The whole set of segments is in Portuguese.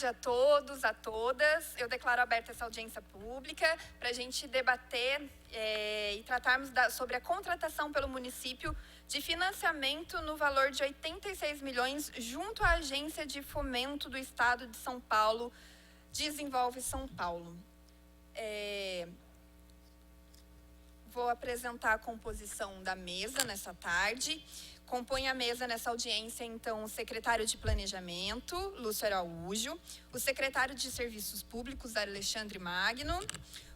tarde a todos, a todas. Eu declaro aberta essa audiência pública para a gente debater e tratarmos sobre a contratação pelo município de financiamento no valor de 86 milhões junto à Agência de Fomento do Estado de São Paulo, Desenvolve São Paulo. Vou apresentar a composição da mesa nessa tarde. Compõe a mesa nessa audiência, então, o secretário de Planejamento, Lúcio Araújo, o secretário de Serviços Públicos, Alexandre Magno,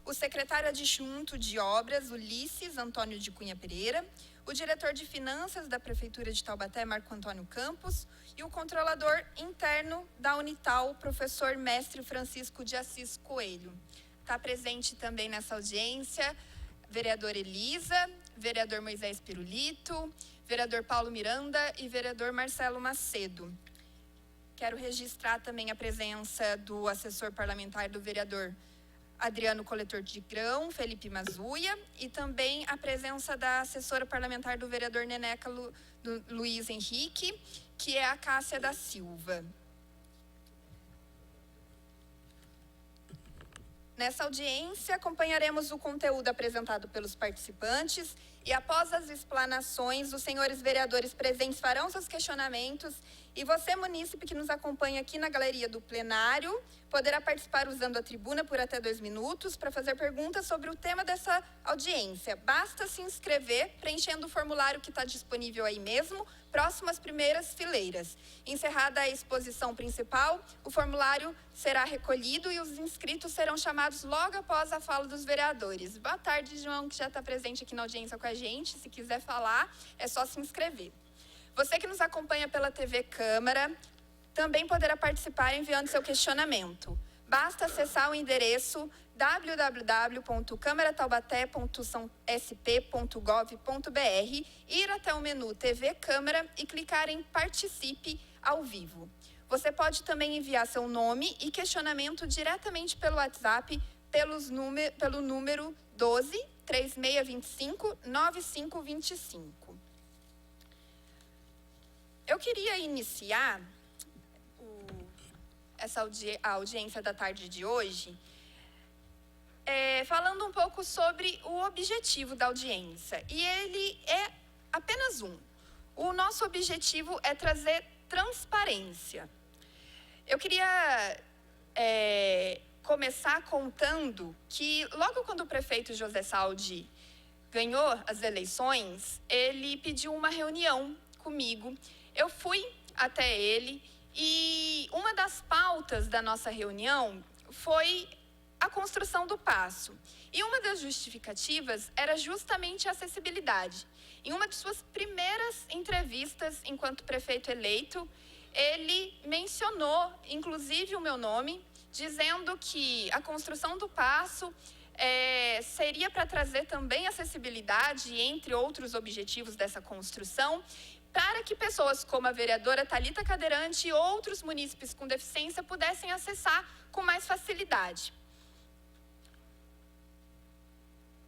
o secretário adjunto de Obras, Ulisses Antônio de Cunha Pereira, o diretor de Finanças da Prefeitura de Taubaté, Marco Antônio Campos, e o controlador interno da Unital, professor mestre Francisco de Assis Coelho. Está presente também nessa audiência vereador Elisa, vereador Moisés Pirulito, vereador Paulo Miranda e vereador Marcelo Macedo. Quero registrar também a presença do assessor parlamentar do vereador Adriano Coletor de Grão, Felipe Mazuia, e também a presença da assessora parlamentar do vereador Neneca Luiz Henrique, que é a Cássia da Silva. Nessa audiência, acompanharemos o conteúdo apresentado pelos participantes e, após as explanações, os senhores vereadores presentes farão seus questionamentos e você, munícipe, que nos acompanha aqui na galeria do plenário, poderá participar usando a tribuna por até 2 minutos para fazer perguntas sobre o tema dessa audiência. Basta se inscrever preenchendo o formulário que está disponível aí mesmo, próximo às primeiras fileiras. Encerrada a exposição principal, o formulário será recolhido e os inscritos serão chamados logo após a fala dos vereadores. Boa tarde, João, que já está presente aqui na audiência com a gente. Se quiser falar, é só se inscrever. Você que nos acompanha pela TV Câmara, também poderá participar enviando seu questionamento. Basta acessar o endereço www.câmarataubaté.sp.gov.br, ir até o menu TV Câmara e clicar em Participe ao vivo. Você pode também enviar seu nome e questionamento diretamente pelo WhatsApp pelo número 12 3625 9525. Eu queria iniciar a audiência da tarde de hoje falando um pouco sobre o objetivo da audiência. E ele é apenas um. O nosso objetivo é trazer transparência. Eu queria começar contando que logo quando o prefeito José Saldi ganhou as eleições, ele pediu uma reunião comigo. Eu fui até ele e uma das pautas da nossa reunião foi a construção do paço. E uma das justificativas era justamente a acessibilidade. Em uma de suas primeiras entrevistas enquanto prefeito eleito, ele mencionou, inclusive, o meu nome, dizendo que a construção do paço seria para trazer também acessibilidade, entre outros objetivos dessa construção, para que pessoas como a vereadora Thalita Cadeirante e outros munícipes com deficiência pudessem acessar com mais facilidade.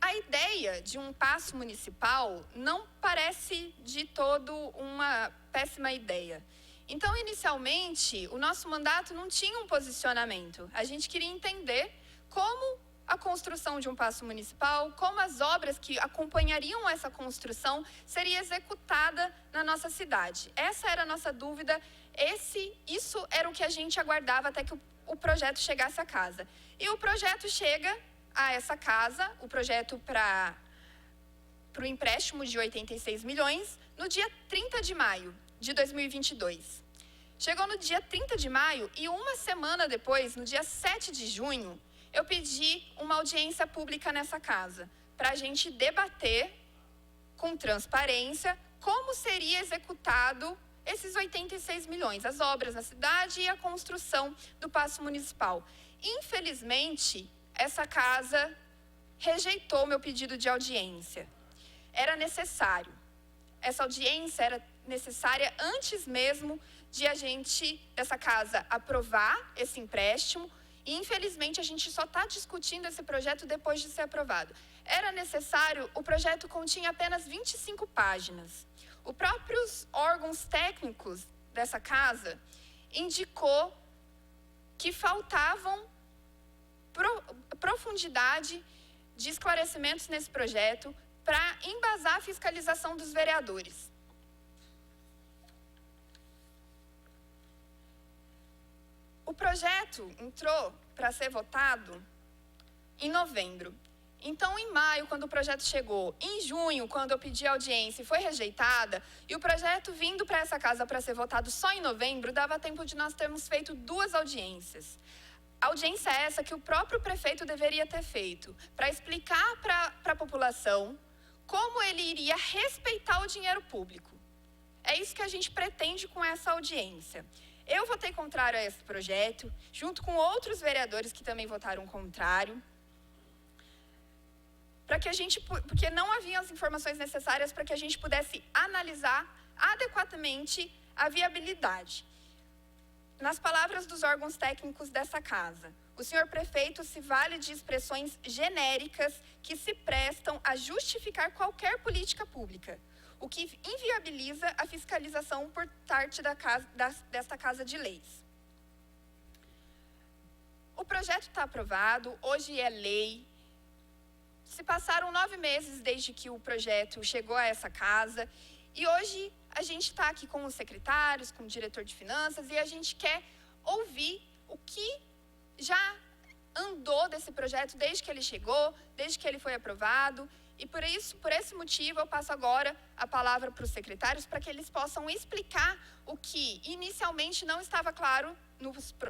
A ideia de um paço municipal não parece de todo uma péssima ideia. Então, inicialmente, o nosso mandato não tinha um posicionamento. A gente queria entender como a construção de um paço municipal, como as obras que acompanhariam essa construção seria executada na nossa cidade. Essa era a nossa dúvida, isso era o que a gente aguardava até que o projeto chegasse à casa. E o projeto chega a essa casa, o projeto para o empréstimo de 86 milhões, no dia 30 de maio de 2022. Chegou no dia 30 de maio e uma semana depois, no dia 7 de junho, eu pedi uma audiência pública nessa casa, para a gente debater com transparência como seria executado esses 86 milhões, as obras na cidade e a construção do paço municipal. Infelizmente, essa casa rejeitou meu pedido de audiência. Era necessário. Essa audiência era necessária antes mesmo de dessa casa, aprovar esse empréstimo. E, infelizmente, a gente só está discutindo esse projeto depois de ser aprovado. Era necessário, o projeto continha apenas 25 páginas. Os próprios órgãos técnicos dessa casa indicou que faltavam profundidade de esclarecimentos nesse projeto para embasar a fiscalização dos vereadores. O projeto entrou para ser votado em novembro. Então, em maio, quando o projeto chegou, em junho, quando eu pedi audiência e foi rejeitada, e o projeto vindo para essa casa para ser votado só em novembro, dava tempo de nós termos feito 2 audiências. Audiência essa que o próprio prefeito deveria ter feito, para explicar para a população como ele iria respeitar o dinheiro público. É isso que a gente pretende com essa audiência. Eu votei contrário a esse projeto, junto com outros vereadores que também votaram contrário, porque não haviam as informações necessárias para que a gente pudesse analisar adequadamente a viabilidade. Nas palavras dos órgãos técnicos dessa casa, o senhor prefeito se vale de expressões genéricas que se prestam a justificar qualquer política pública, o que inviabiliza a fiscalização por parte desta Casa de Leis. O projeto está aprovado, hoje é lei. Se passaram 9 meses desde que o projeto chegou a essa casa e hoje a gente está aqui com os secretários, com o diretor de finanças e a gente quer ouvir o que já andou desse projeto desde que ele chegou, desde que ele foi aprovado. E por esse motivo, eu passo agora a palavra para os secretários para que eles possam explicar o que inicialmente não estava claro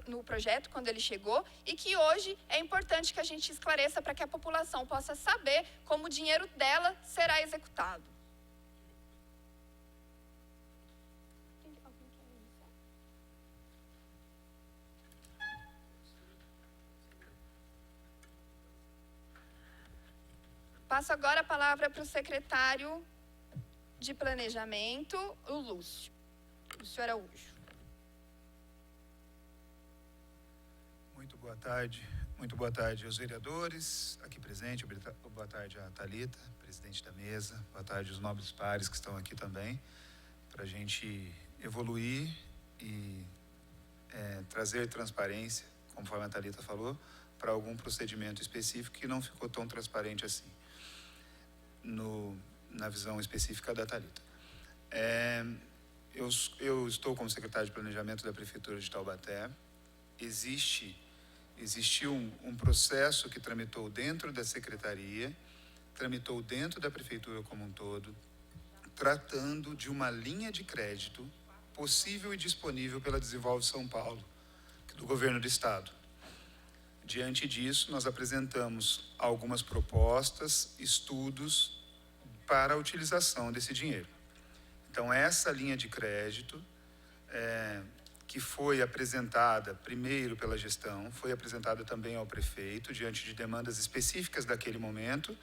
no projeto quando ele chegou e que hoje é importante que a gente esclareça para que a população possa saber como o dinheiro dela será executado. Passo agora a palavra para o secretário de Planejamento, o Lúcio Araújo. Muito boa tarde aos vereadores aqui presentes, boa tarde à Thalita, presidente da mesa, boa tarde aos nobres pares que estão aqui também, para a gente evoluir e trazer transparência, conforme a Thalita falou, para algum procedimento específico que não ficou tão transparente assim, na visão específica da Thalita. Eu estou como secretário de Planejamento da Prefeitura de Taubaté. Existiu um processo que tramitou dentro da secretaria, tramitou dentro da prefeitura como um todo, tratando de uma linha de crédito possível e disponível pela Desenvolve São Paulo, do governo do estado. Diante disso, nós apresentamos algumas propostas, estudos para a utilização desse dinheiro. Então, essa linha de crédito, que foi apresentada primeiro pela gestão, foi apresentada também ao prefeito, diante de demandas específicas daquele momento,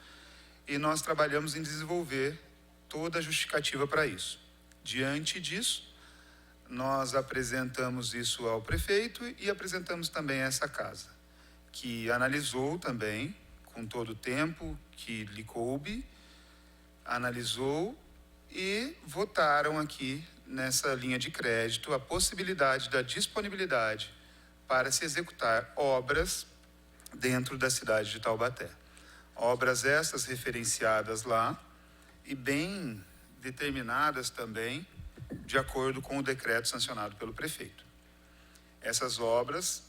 e nós trabalhamos em desenvolver toda a justificativa para isso. Diante disso, nós apresentamos isso ao prefeito e apresentamos também a essa casa, que analisou também, com todo o tempo que lhe coube, analisou e votaram aqui nessa linha de crédito a possibilidade da disponibilidade para se executar obras dentro da cidade de Taubaté. Obras essas referenciadas lá e bem determinadas também de acordo com o decreto sancionado pelo prefeito. Essas obras,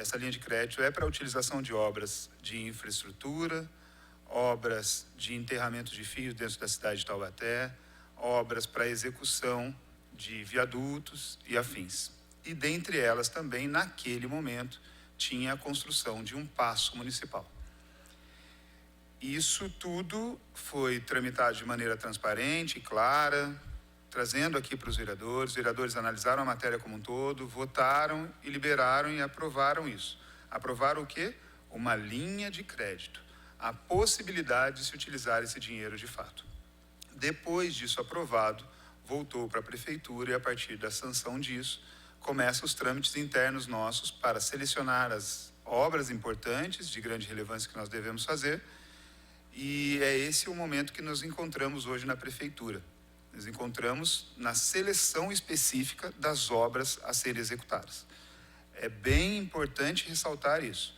essa linha de crédito é para a utilização de obras de infraestrutura, obras de enterramento de fios dentro da cidade de Taubaté, obras para execução de viadutos e afins. E dentre elas também, naquele momento, tinha a construção de um paço municipal. Isso tudo foi tramitado de maneira transparente e clara, trazendo aqui para os vereadores analisaram a matéria como um todo, votaram e liberaram e aprovaram isso. Aprovaram o quê? Uma linha de crédito, a possibilidade de se utilizar esse dinheiro de fato. Depois disso aprovado, voltou para a prefeitura e a partir da sanção disso, começam os trâmites internos nossos para selecionar as obras importantes de grande relevância que nós devemos fazer, e é esse o momento que nos encontramos hoje na prefeitura. Nos encontramos na seleção específica das obras a serem executadas. É bem importante ressaltar isso.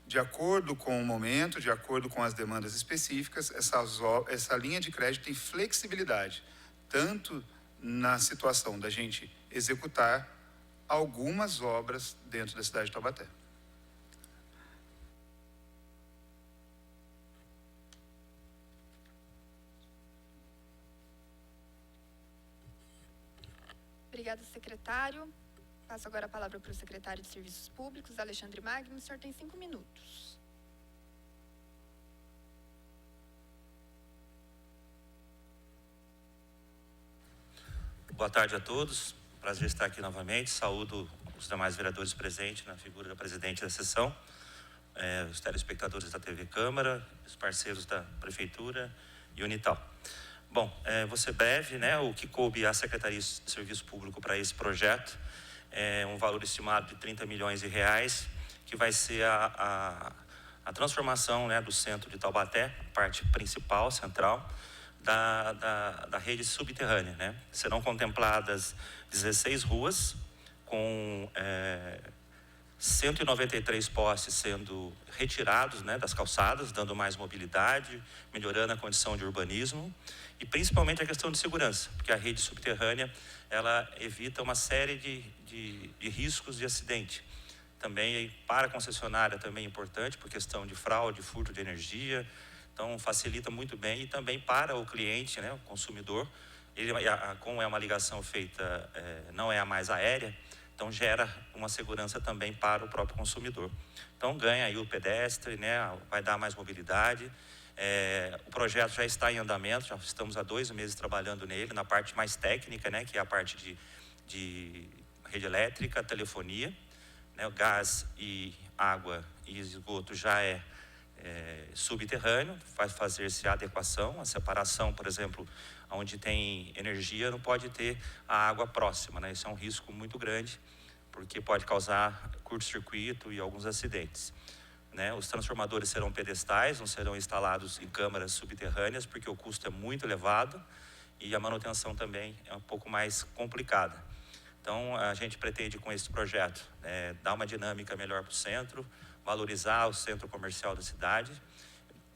De acordo com o momento, de acordo com as demandas específicas, essa linha de crédito tem flexibilidade, tanto na situação da gente executar algumas obras dentro da cidade de Taubaté. Obrigada, secretário. Passo agora a palavra para o secretário de Serviços Públicos, Alexandre Magno. O senhor tem 5 minutos. Boa tarde a todos. Prazer estar aqui novamente. Saúdo os demais vereadores presentes na figura da presidente da sessão, os telespectadores da TV Câmara, os parceiros da Prefeitura e Unital. Bom, vou ser breve, né? O que coube à Secretaria de Serviço Público para esse projeto é um valor estimado de 30 milhões de reais, que vai ser a transformação, né, do centro de Taubaté, parte principal, central, da rede subterrânea, né? Serão contempladas 16 ruas, com 193 postes sendo retirados, né, das calçadas, dando mais mobilidade, melhorando a condição de urbanismo e principalmente a questão de segurança, porque a rede subterrânea ela evita uma série de riscos de acidente. Também para a concessionária também é importante por questão de fraude, furto de energia, então facilita muito bem, e também para o cliente, né, o consumidor, como é uma ligação feita, não é a mais aérea, então gera uma segurança também para o próprio consumidor. Então ganha aí o pedestre, né, vai dar mais mobilidade. O projeto já está em andamento, já estamos há 2 meses trabalhando nele, na parte mais técnica, né, que é a parte de rede elétrica, telefonia, né, o gás e água e esgoto já é subterrâneo, vai fazer-se a adequação, a separação, por exemplo, onde tem energia não pode ter a água próxima, né? Isso é um risco muito grande, porque pode causar curto-circuito e alguns acidentes, né? Os transformadores serão pedestais, não serão instalados em câmaras subterrâneas, porque o custo é muito elevado e a manutenção também é um pouco mais complicada. Então, a gente pretende com esse projeto dar uma dinâmica melhor para o centro, valorizar o centro comercial da cidade,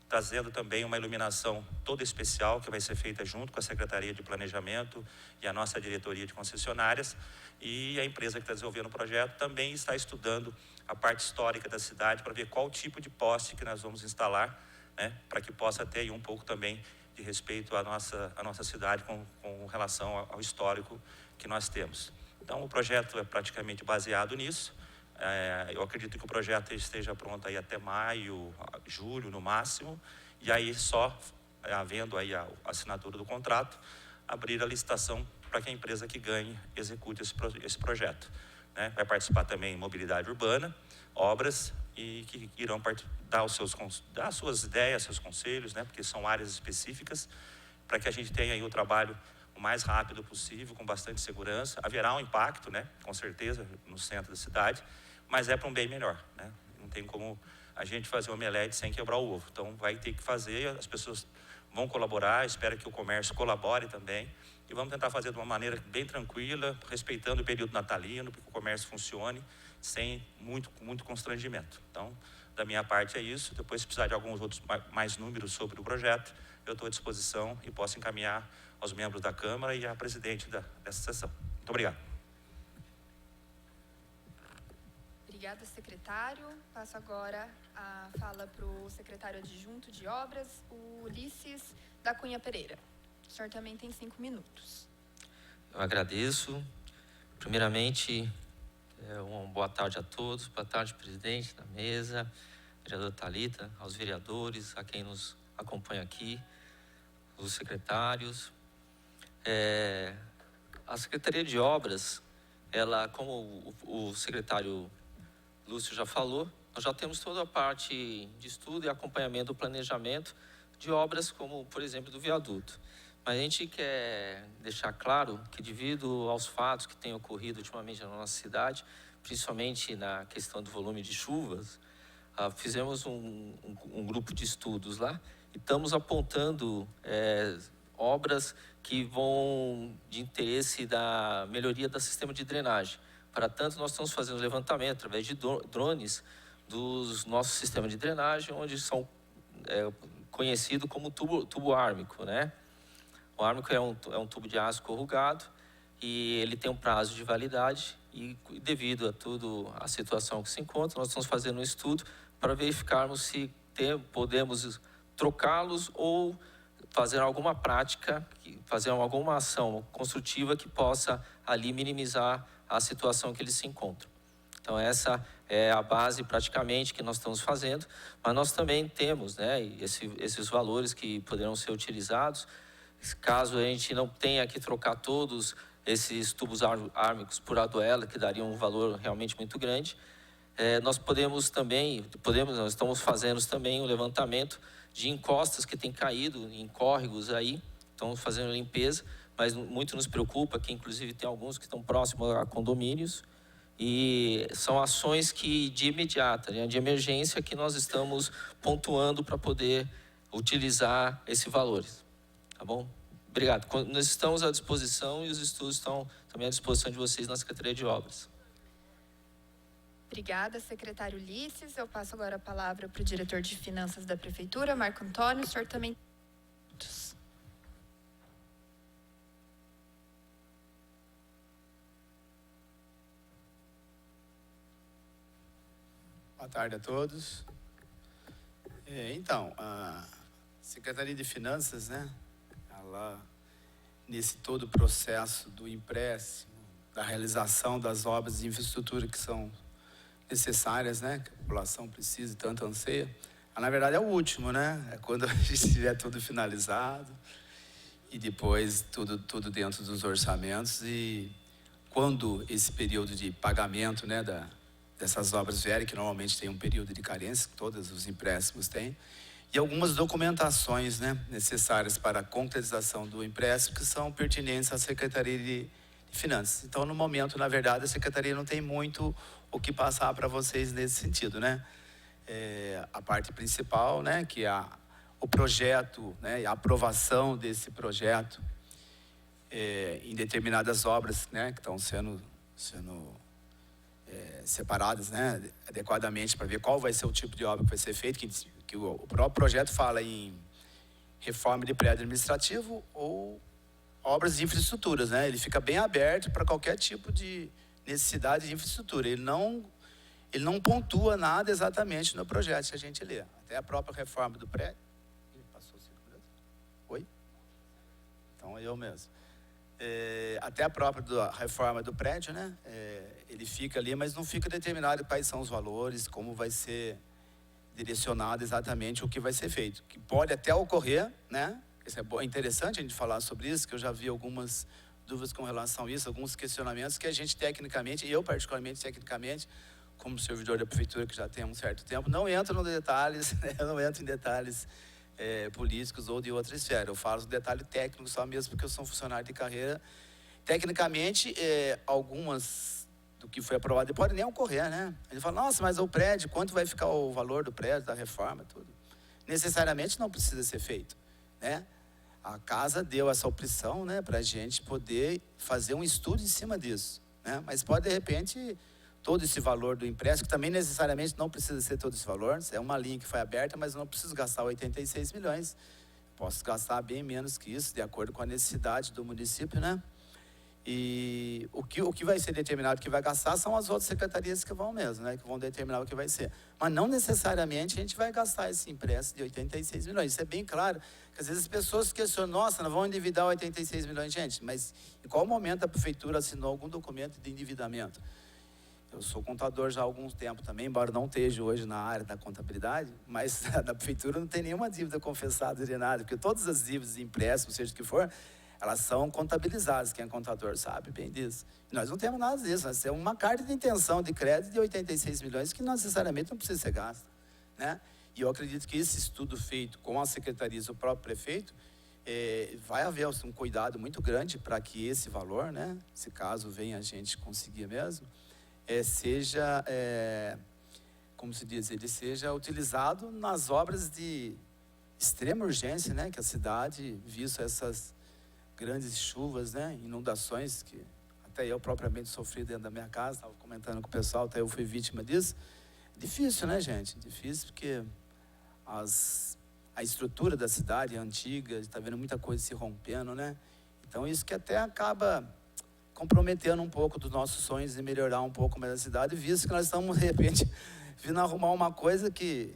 trazendo também uma iluminação toda especial que vai ser feita junto com a Secretaria de Planejamento e a nossa diretoria de concessionárias, e a empresa que está desenvolvendo o projeto também está estudando a parte histórica da cidade para ver qual tipo de poste que nós vamos instalar, né, para que possa ter um pouco também de respeito à nossa cidade com relação ao histórico que nós temos. Então, o projeto é praticamente baseado nisso. Eu acredito que o projeto esteja pronto aí até maio, julho no máximo, e aí só, havendo aí a assinatura do contrato, abrir a licitação para que a empresa que ganhe execute esse projeto, né? Vai participar também mobilidade urbana, obras, e que irão dar as suas ideias, seus conselhos, né? Porque são áreas específicas, para que a gente tenha aí o trabalho o mais rápido possível, com bastante segurança. Haverá um impacto, né, com certeza, no centro da cidade, mas é para um bem melhor, né? Não tem como a gente fazer um omelete sem quebrar o ovo. Então, vai ter que fazer, as pessoas vão colaborar, espero que o comércio colabore também, e vamos tentar fazer de uma maneira bem tranquila, respeitando o período natalino, para que o comércio funcione sem muito constrangimento. Então, da minha parte é isso. Depois, se precisar de alguns outros mais números sobre o projeto, eu estou à disposição e posso encaminhar aos membros da Câmara e à presidente dessa sessão. Muito obrigado. Obrigada, secretário. Passo agora a fala para o secretário adjunto de obras, o Ulisses da Cunha Pereira. O senhor também tem 5 minutos. Eu agradeço. Primeiramente, uma boa tarde a todos. Boa tarde, presidente da mesa, vereadora Thalita, aos vereadores, a quem nos acompanha aqui, os secretários. A Secretaria de Obras, ela, como o secretário Lúcio já falou, nós já temos toda a parte de estudo e acompanhamento do planejamento de obras como, por exemplo, do viaduto. Mas a gente quer deixar claro que, devido aos fatos que têm ocorrido ultimamente na nossa cidade, principalmente na questão do volume de chuvas, fizemos um grupo de estudos lá e estamos apontando obras que vão de interesse da melhoria do sistema de drenagem. Para tanto, nós estamos fazendo levantamento através de drones dos nossos sistemas de drenagem, onde são conhecido como tubo ármico, né? O ármico é um tubo de aço corrugado e ele tem um prazo de validade e, devido a tudo a situação que se encontra, nós estamos fazendo um estudo para verificarmos se podemos trocá-los ou fazer alguma prática, fazer alguma ação construtiva que possa ali minimizar a situação que eles se encontram. Então essa é a base praticamente que nós estamos fazendo, mas nós também temos, né, esses valores que poderão ser utilizados, caso a gente não tenha que trocar todos esses tubos ármicos por aduela, que daria um valor realmente muito grande. Nós nós estamos fazendo também um levantamento de encostas que têm caído em córregos aí, estamos fazendo limpeza, mas muito nos preocupa que inclusive tem alguns que estão próximos a condomínios, e são ações que de imediata, né, de emergência, que nós estamos pontuando para poder utilizar esses valores. Tá bom? Obrigado. Nós estamos à disposição e os estudos estão também à disposição de vocês na Secretaria de Obras. Obrigada, secretário Ulisses. Eu passo agora a palavra para o diretor de Finanças da Prefeitura, Marco Antônio. O senhor também. Boa tarde a todos. Então, a Secretaria de Finanças, né, ela, nesse todo o processo do empréstimo, da realização das obras de infraestrutura que são necessárias, né, que a população precisa e tanto anseia, na verdade é o último, né, é quando a gente tiver tudo finalizado e depois tudo dentro dos orçamentos, e quando esse período de pagamento, né, dessas obras vierem, que normalmente tem um período de carência, que todos os empréstimos têm, e algumas documentações, né, necessárias para a concretização do empréstimo, que são pertinentes à Secretaria de Finanças. Então, no momento, na verdade, a Secretaria não tem muito o que passar para vocês nesse sentido, né? A parte principal, né, que é o projeto, né, a aprovação desse projeto em determinadas obras, né, que estão sendo separadas, né, adequadamente, para ver qual vai ser o tipo de obra que vai ser feito, que o próprio projeto fala em reforma de prédio administrativo ou obras de infraestruturas, né? Ele fica bem aberto para qualquer tipo de necessidade de infraestrutura. Ele não pontua nada exatamente no projeto, se a gente ler. Até a própria reforma do prédio. Passou 5 minutos? Oi? Então é eu mesmo. Até a própria reforma do prédio, né? Ele fica ali, mas não fica determinado quais são os valores, como vai ser direcionado exatamente o que vai ser feito. Que pode até ocorrer, né? Isso é interessante a gente falar sobre isso, que eu já vi algumas dúvidas com relação a isso, alguns questionamentos que a gente tecnicamente, eu particularmente tecnicamente, como servidor da prefeitura que já tem um certo tempo, não entro nos detalhes, né? Eu não entro em detalhes políticos ou de outra esfera. Eu falo do detalhe técnico só mesmo porque eu sou um funcionário de carreira. Tecnicamente, algumas do que foi aprovado pode nem ocorrer, né? A gente fala, nossa, mas o prédio, quanto vai ficar o valor do prédio, da reforma, tudo? Necessariamente não precisa ser feito, né? A casa deu essa opção, né, para a gente poder fazer um estudo em cima disso, né? Mas pode, de repente, todo esse valor do empréstimo, que também necessariamente não precisa ser todo esse valor, é uma linha que foi aberta, mas eu não preciso gastar 86 milhões. Posso gastar bem menos que isso, de acordo com a necessidade do município, né? E o que vai ser determinado, o que vai gastar, são as outras secretarias que vão mesmo, né? Que vão determinar o que vai ser. Mas não necessariamente a gente vai gastar esse empréstimo de 86 milhões. Isso é bem claro. Porque às vezes as pessoas questionam, nossa, nós vamos endividar 86 milhões. Gente, mas em qual momento a prefeitura assinou algum documento de endividamento? Eu sou contador já há algum tempo também, embora não esteja hoje na área da contabilidade, mas da prefeitura não tem nenhuma dívida confessada de nada, porque todas as dívidas de empréstimo, seja o que for, elas são contabilizadas, quem é contador sabe bem disso. E nós não temos nada disso, nós temos uma carta de intenção de crédito de 86 milhões que não necessariamente não precisa ser gasta, né? E eu acredito que esse estudo feito com a secretaria e o próprio prefeito, vai haver um cuidado muito grande para que esse valor, né, se caso venha a gente conseguir mesmo, seja, como se diz, ele seja utilizado nas obras de extrema urgência, né, que a cidade, visto essas grandes chuvas, né, inundações que até eu propriamente sofri dentro da minha casa, estava comentando com o pessoal, até eu fui vítima disso. Difícil, né, gente? Difícil porque a estrutura da cidade é antiga, está vendo muita coisa se rompendo, né? Então isso que até acaba comprometendo um pouco dos nossos sonhos de melhorar um pouco mais a cidade, visto que nós estamos, de repente, vindo arrumar uma coisa que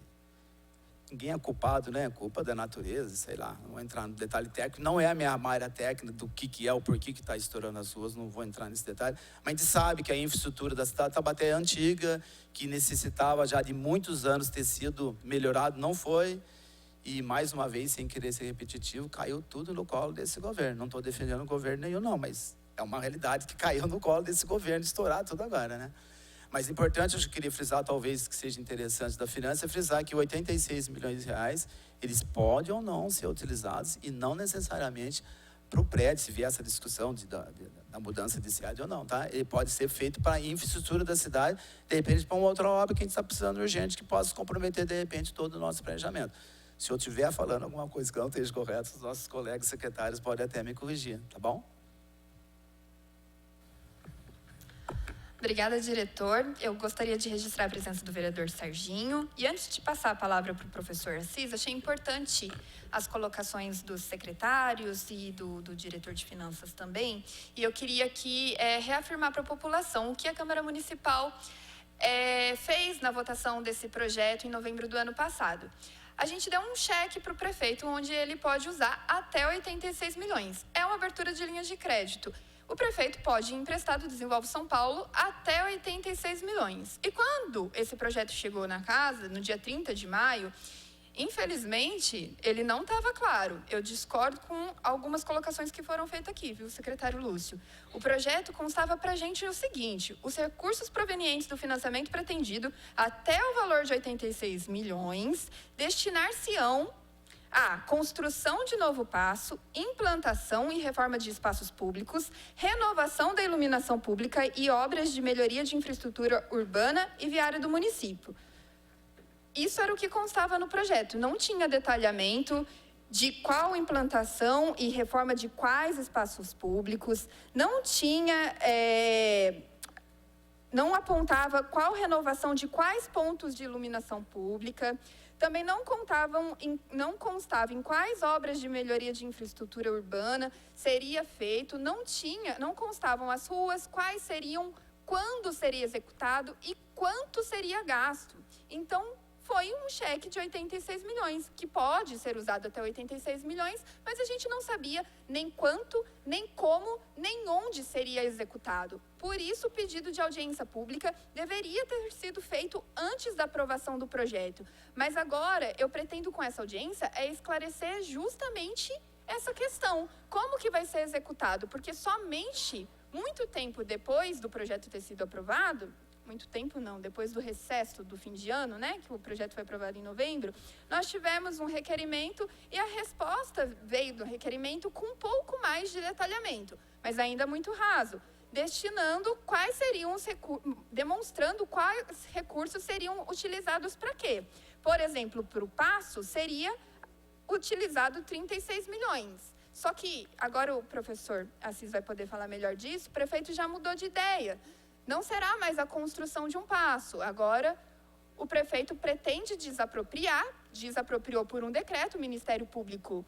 ninguém é culpado, né? Culpa da natureza, sei lá. Não vou entrar no detalhe técnico. Não é a minha área técnica do que é, o porquê que está estourando as ruas. Não vou entrar nesse detalhe. Mas a gente sabe que a infraestrutura da cidade de Taubaté é antiga, que necessitava já de muitos anos ter sido melhorado. Não foi. E, mais uma vez, sem querer ser repetitivo, caiu tudo no colo desse governo. Não estou defendendo governo nenhum, não. Mas é uma realidade que caiu no colo desse governo, estourar tudo agora, né? Mas importante, eu queria frisar, talvez que seja interessante da finança, é frisar que 86 milhões de reais, eles podem ou não ser utilizados e não necessariamente para o prédio, se vier essa discussão da mudança de sede ou não, tá? Ele pode ser feito para a infraestrutura da cidade, de repente para uma outra obra que a gente está precisando urgente, que possa comprometer, de repente, todo o nosso planejamento. Se eu estiver falando alguma coisa que não esteja correta, os nossos colegas secretários podem até me corrigir, tá bom? Obrigada, diretor. Eu gostaria de registrar a presença do vereador Serginho. E antes de passar a palavra para o professor Assis, achei importante as colocações dos secretários e do diretor de finanças também. E eu queria aqui reafirmar para a população o que a Câmara Municipal fez na votação desse projeto em novembro do ano passado. A gente deu um cheque para o prefeito, onde ele pode usar até 86 milhões. É uma abertura de linhas de crédito. O prefeito pode emprestar do Desenvolve São Paulo até 86 milhões. E quando esse projeto chegou na casa, no dia 30 de maio, infelizmente, ele não estava claro. Eu discordo com algumas colocações que foram feitas aqui, viu, secretário Lúcio? O projeto constava para a gente o seguinte: os recursos provenientes do financiamento pretendido até o valor de 86 milhões destinar-se-ão a construção de novo passo, implantação e reforma de espaços públicos, renovação da iluminação pública e obras de melhoria de infraestrutura urbana e viária do município. Isso era o que constava no projeto. Não tinha detalhamento de qual implantação e reforma de quais espaços públicos, não tinha... não apontava qual renovação de quais pontos de iluminação pública. Também não constava em quais obras de melhoria de infraestrutura urbana seria feito, não constavam as ruas, quais seriam, quando seria executado e quanto seria gasto. Então, foi um cheque de 86 milhões, que pode ser usado até 86 milhões, mas a gente não sabia nem quanto, nem como, nem onde seria executado. Por isso, o pedido de audiência pública deveria ter sido feito antes da aprovação do projeto. Mas agora, eu pretendo com essa audiência esclarecer justamente essa questão. Como que vai ser executado? Porque somente muito tempo depois do projeto ter sido aprovado, muito tempo não, depois do recesso do fim de ano, né, que o projeto foi aprovado em novembro, nós tivemos um requerimento e a resposta veio do requerimento com um pouco mais de detalhamento, mas ainda muito raso, destinando quais seriam os demonstrando quais recursos seriam utilizados para quê. Por exemplo, para o passo seria utilizado 36 milhões. Só que agora o professor Assis vai poder falar melhor disso, o prefeito já mudou de ideia. Não será mais a construção de um passo. Agora, o prefeito pretende desapropriou por um decreto, o Ministério Público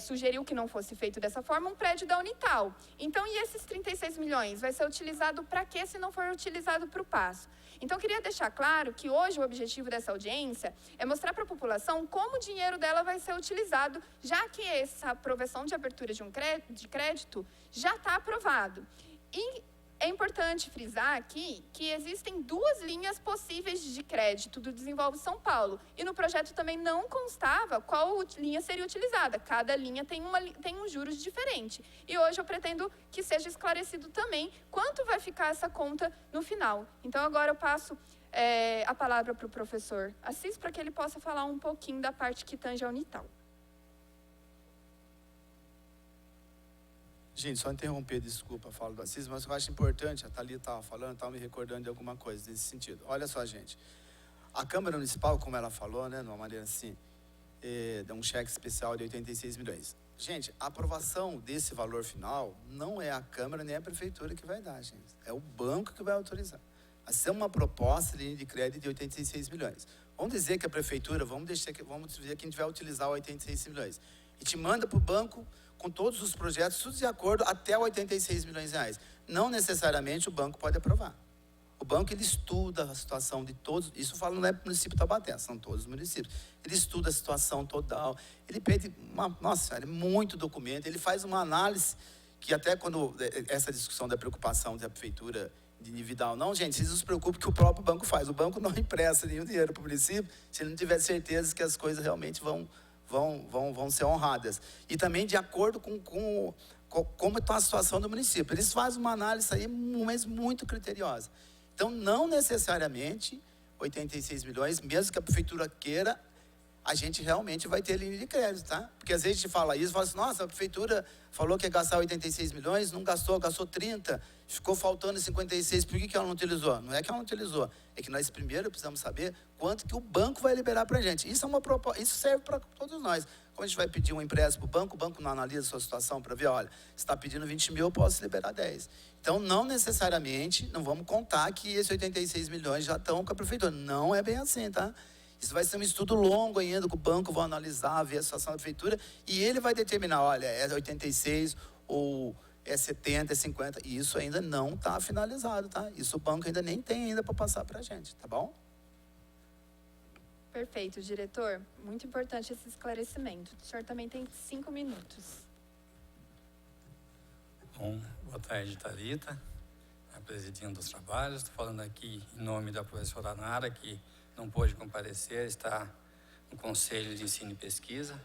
sugeriu que não fosse feito dessa forma, um prédio da Unital. Então, e esses 36 milhões? Vai ser utilizado para quê se não for utilizado para o passo? Então, queria deixar claro que hoje o objetivo dessa audiência é mostrar para a população como o dinheiro dela vai ser utilizado, já que essa aprovação de abertura de crédito já está aprovado. E é importante frisar aqui que existem duas linhas possíveis de crédito do Desenvolve São Paulo. E no projeto também não constava qual linha seria utilizada. Cada linha tem um juros diferente. E hoje eu pretendo que seja esclarecido também quanto vai ficar essa conta no final. Então agora eu passo a palavra para o professor Assis, para que ele possa falar um pouquinho da parte que tange a Unital. Gente, só interromper, desculpa a fala do Assis, mas eu acho importante, a Thalita estava falando, estava me recordando de alguma coisa nesse sentido. Olha só, gente, a Câmara Municipal, como ela falou, né, de uma maneira assim, dá um cheque especial de 86 milhões. Gente, a aprovação desse valor final não é a Câmara nem a Prefeitura que vai dar, gente. É o banco que vai autorizar. Vai ser uma proposta de linha de crédito de 86 milhões. Vamos dizer que a Prefeitura, vamos dizer que a gente vai utilizar 86 milhões. A gente manda para o banco com todos os projetos, tudo de acordo, até 86 milhões de reais. Não necessariamente o banco pode aprovar. O banco, ele estuda a situação de todos, isso fala não é o município de Taubaté, são todos os municípios. Ele estuda a situação total, ele pede, muito documento, ele faz uma análise, que até quando essa discussão da preocupação da prefeitura de endividar ou não, gente, vocês não se preocupem que o próprio banco faz. O banco não empresta nenhum dinheiro para o município se ele não tiver certeza que as coisas realmente vão ser honradas. E também de acordo com como está a situação do município. Eles fazem uma análise aí, mas muito criteriosa. Então, não necessariamente 86 milhões, mesmo que a prefeitura queira, a gente realmente vai ter linha de crédito, tá? Porque às vezes a gente fala isso, fala assim, nossa, a prefeitura falou que ia gastar 86 milhões, não gastou, gastou 30, ficou faltando 56, por que ela não utilizou? Não é que ela não utilizou, é que nós primeiro precisamos saber quanto que o banco vai liberar para a gente. Isso é uma proposta, isso serve para todos nós. Quando a gente vai pedir um empréstimo para o banco não analisa a sua situação para ver, olha, você está pedindo 20 mil, eu posso liberar 10. Então, não necessariamente, não vamos contar que esses 86 milhões já estão com a prefeitura. Não é bem assim, tá? Isso vai ser um estudo longo ainda, que o banco vai analisar, ver a situação da prefeitura, e ele vai determinar, olha, é 86 ou é 70, é 50, e isso ainda não está finalizado, tá? Isso o banco ainda nem tem ainda para passar para a gente, tá bom? Perfeito, diretor. Muito importante esse esclarecimento. O senhor também tem 5 minutos. Bom, boa tarde, Thalita, presidindo os trabalhos. Estou falando aqui em nome da professora Nara, que não pôde comparecer, está no Conselho de Ensino e Pesquisa.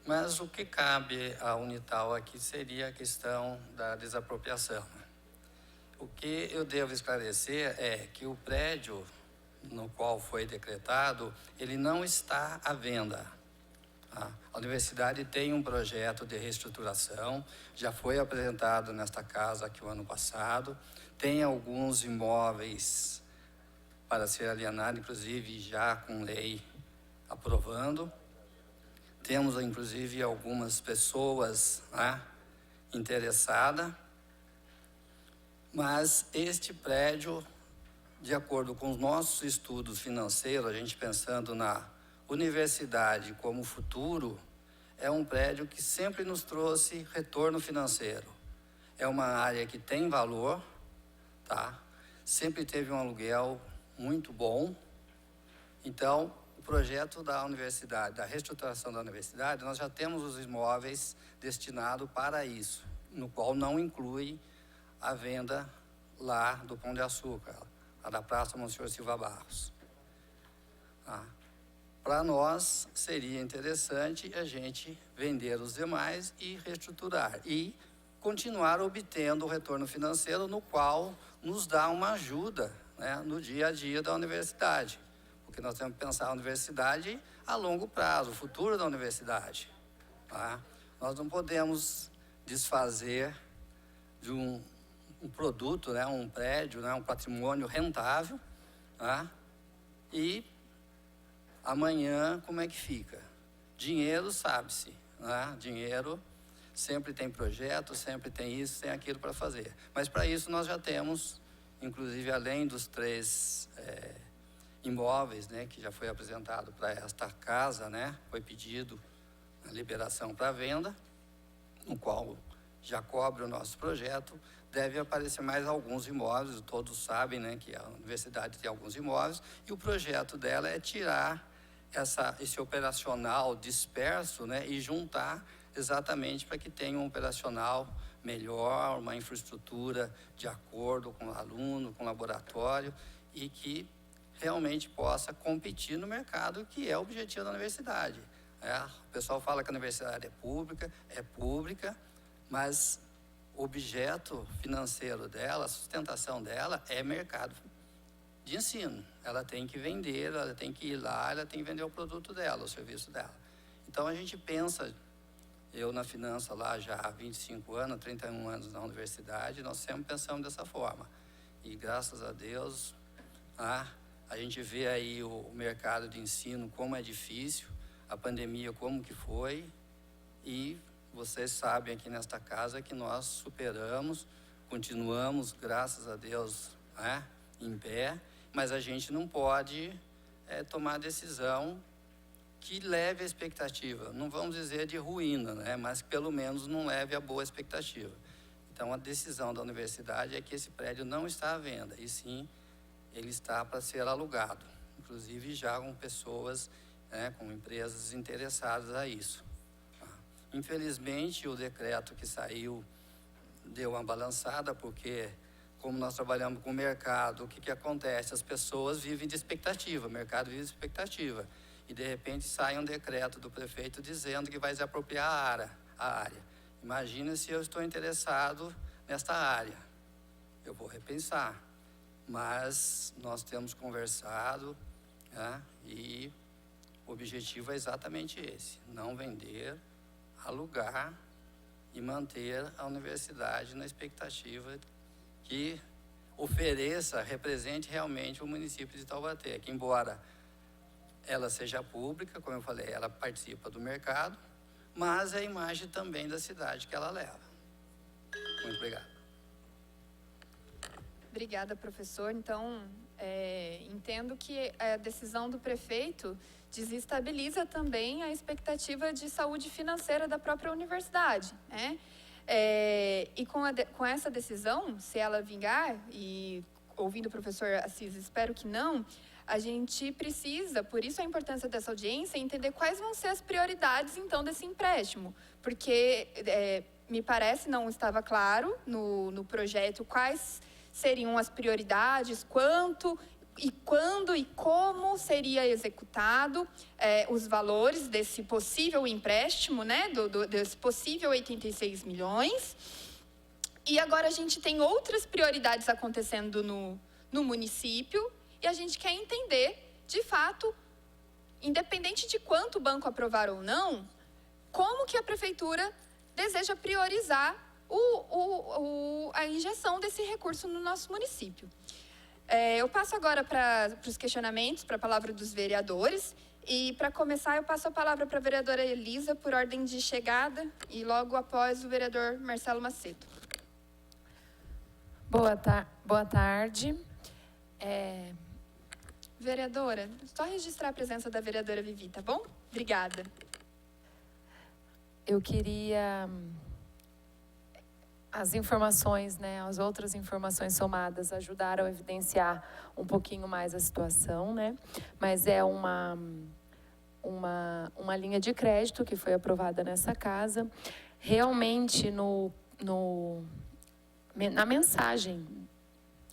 Mas o que cabe à Unital aqui seria a questão da desapropriação. O que eu devo esclarecer é que o prédio no qual foi decretado, ele não está à venda. A universidade tem um projeto de reestruturação, já foi apresentado nesta casa aqui o ano passado, tem alguns imóveis para ser alienado, inclusive já com lei aprovando. Temos, inclusive, algumas pessoas interessadas, mas este prédio, de acordo com os nossos estudos financeiros, a gente pensando na universidade como futuro, é um prédio que sempre nos trouxe retorno financeiro. É uma área que tem valor, tá? Sempre teve um aluguel muito bom. Então, o projeto da universidade, da reestruturação da universidade, nós já temos os imóveis destinados para isso, no qual não inclui a venda lá do Pão de Açúcar, a da Praça Monsenhor Silva Barros. Para nós, seria interessante a gente vender os demais e reestruturar. E continuar obtendo o retorno financeiro, no qual nos dá uma ajuda, né, no dia a dia da universidade. Porque nós temos que pensar a universidade a longo prazo, o futuro da universidade. Tá? Nós não podemos desfazer de um produto, né, um prédio, né, um patrimônio rentável, tá? E amanhã como é que fica? Dinheiro sabe-se, né? Dinheiro sempre tem projeto, sempre tem isso, tem aquilo para fazer. Mas para isso nós já temos, inclusive além dos 3 imóveis, né, que já foi apresentado para esta casa, né, foi pedido a liberação para venda, no qual já cobre o nosso projeto. Deve aparecer mais alguns imóveis, todos sabem, né, que a universidade tem alguns imóveis, e o projeto dela é tirar esse operacional disperso, né, e juntar exatamente para que tenha um operacional melhor, uma infraestrutura de acordo com o aluno, com o laboratório, e que realmente possa competir no mercado, que é o objetivo da universidade. O pessoal fala que a universidade é pública, mas o objeto financeiro dela, a sustentação dela é mercado de ensino. Ela tem que vender, ela tem que ir lá, ela tem que vender o produto dela, o serviço dela. Então a gente pensa, eu na finança lá já há 25 anos, 31 anos na universidade, nós sempre pensamos dessa forma. E graças a Deus, a gente vê aí o mercado de ensino como é difícil, a pandemia como que foi, e vocês sabem aqui nesta casa que nós superamos, continuamos, graças a Deus, né, em pé, mas a gente não pode tomar decisão que leve a expectativa. Não vamos dizer de ruína, né, mas que pelo menos não leve a boa expectativa. Então, a decisão da universidade é que esse prédio não está à venda, e sim, ele está para ser alugado. Inclusive, já com pessoas, né, com empresas interessadas a isso. Infelizmente, o decreto que saiu deu uma balançada, porque, como nós trabalhamos com o mercado, o que acontece? As pessoas vivem de expectativa, o mercado vive de expectativa. E, de repente, sai um decreto do prefeito dizendo que vai desapropriar a área. Imagina se eu estou interessado nesta área. Eu vou repensar. Mas nós temos conversado, né, e o objetivo é exatamente esse: não vender, alugar e manter a universidade na expectativa que ofereça, represente realmente o município de Taubaté, que embora ela seja pública, como eu falei, ela participa do mercado, mas é a imagem também da cidade que ela leva. Muito obrigado. Obrigada, professor. Então, entendo que a decisão do prefeito desestabiliza também a expectativa de saúde financeira da própria universidade, né? E com essa decisão, se ela vingar, e ouvindo o professor Assis, espero que não, a gente precisa, por isso a importância dessa audiência, entender quais vão ser as prioridades, então, desse empréstimo. Porque, me parece, não estava claro no projeto quais seriam as prioridades, quanto e quando e como seria executado os valores desse possível empréstimo, né, desse possível 86 milhões. E agora a gente tem outras prioridades acontecendo no município e a gente quer entender, de fato, independente de quanto o banco aprovar ou não, como que a prefeitura deseja priorizar a injeção desse recurso no nosso município. Eu passo agora para os questionamentos, para a palavra dos vereadores. E, para começar, eu passo a palavra para a vereadora Elisa, por ordem de chegada, e logo após o vereador Marcelo Macedo. Boa tarde. Vereadora, só registrar a presença da vereadora Vivi, tá bom? Obrigada. Eu queria... As informações, né, as outras informações somadas ajudaram a evidenciar um pouquinho mais a situação, né? Mas é uma linha de crédito que foi aprovada nessa casa. Realmente, na mensagem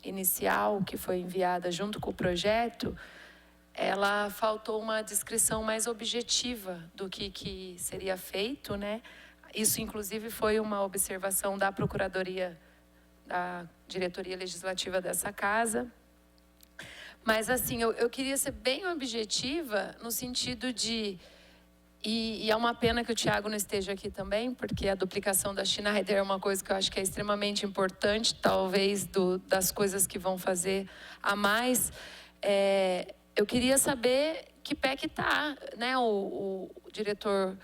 inicial que foi enviada junto com o projeto, ela faltou uma descrição mais objetiva do que seria feito, né? Isso, inclusive, foi uma observação da Procuradoria, da Diretoria Legislativa dessa casa. Mas, assim, eu queria ser bem objetiva no sentido de... E é uma pena que o Thiago não esteja aqui também, porque a duplicação da Schneider é uma coisa que eu acho que é extremamente importante, talvez das coisas que vão fazer a mais. Eu queria saber que pé que está, né? O diretor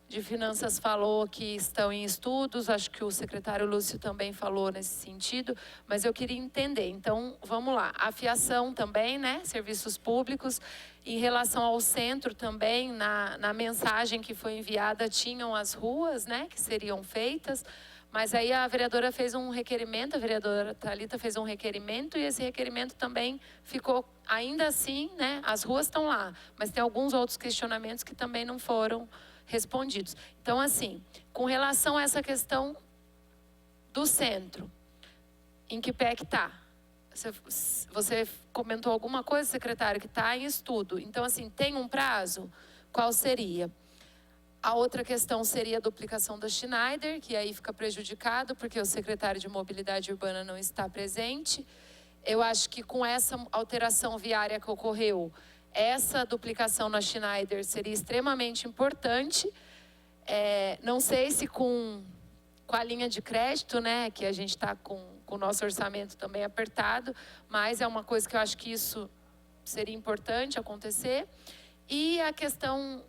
de Finanças falou que estão em estudos, acho que o secretário Lúcio também falou nesse sentido, mas eu queria entender. Então, vamos lá. A fiação também, né? Serviços públicos. Em relação ao centro também, na mensagem que foi enviada, tinham as ruas, né? Que seriam feitas. Mas aí a vereadora fez um requerimento, a vereadora Thalita fez um requerimento, e esse requerimento também ficou, ainda assim, né? As ruas estão lá, mas tem alguns outros questionamentos que também não foram respondidos. Então, assim, com relação a essa questão do centro, em que pé que está? Você comentou alguma coisa, secretário, que está em estudo. Então, assim, tem um prazo? Qual seria? A outra questão seria a duplicação da Schneider, que aí fica prejudicado, porque o secretário de Mobilidade Urbana não está presente. Eu acho que com essa alteração viária que ocorreu, essa duplicação na Schneider seria extremamente importante. Não sei se com a linha de crédito, né, que a gente está com o nosso orçamento também apertado, mas é uma coisa que eu acho que isso seria importante acontecer. E a questão,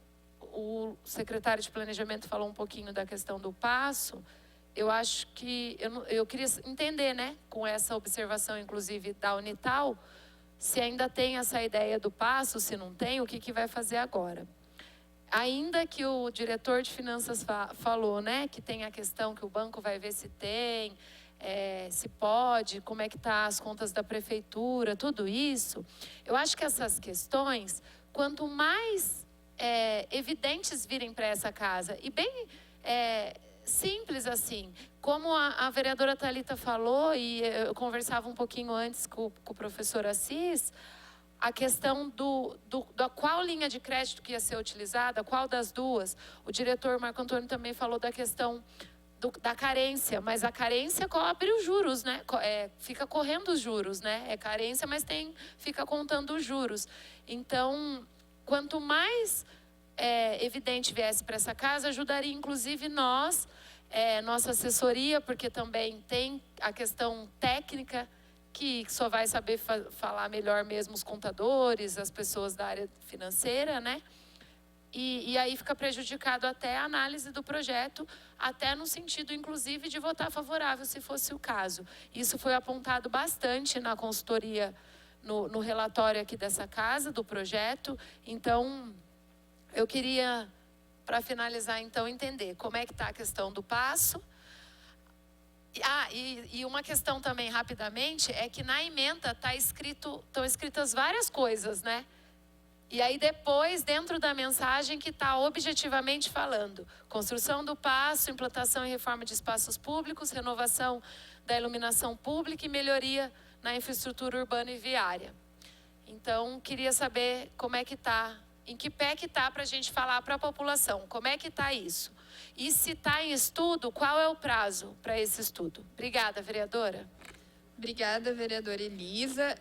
o secretário de Planejamento falou um pouquinho da questão do passo, eu acho que eu queria entender, né, com essa observação, inclusive, da Unital, se ainda tem essa ideia do passo, se não tem, o que vai fazer agora. Ainda que o diretor de finanças falou, né, que tem a questão que o banco vai ver se tem, se pode, como é que tá as contas da prefeitura, tudo isso, eu acho que essas questões, quanto mais evidentes virem para essa casa, e bem simples assim, como a vereadora Thalita falou, e eu conversava um pouquinho antes com o professor Assis, a questão da qual linha de crédito que ia ser utilizada, qual das duas. O diretor Marco Antônio também falou da questão da carência, mas a carência cobre os juros, né? Fica correndo os juros, né? É carência, mas fica contando os juros. Então, quanto mais evidente viesse para essa casa, ajudaria inclusive nós, nossa assessoria, porque também tem a questão técnica, que só vai saber falar melhor mesmo os contadores, as pessoas da área financeira, né? E aí fica prejudicado até a análise do projeto, até no sentido, inclusive, de votar favorável, se fosse o caso. Isso foi apontado bastante na consultoria, no relatório aqui dessa casa, do projeto. Então, eu queria, para finalizar, então, entender como é que está a questão do passo. E uma questão também, rapidamente, é que na emenda estão escritas várias coisas, né? E aí depois, dentro da mensagem, que está objetivamente falando: construção do passo, implantação e reforma de espaços públicos, renovação da iluminação pública e melhoria na infraestrutura urbana e viária. Então, queria saber como é que está, em que pé que está para a gente falar para a população, como é que está isso? E se está em estudo, qual é o prazo para esse estudo? Obrigada, vereadora. Obrigada, vereadora Elisa.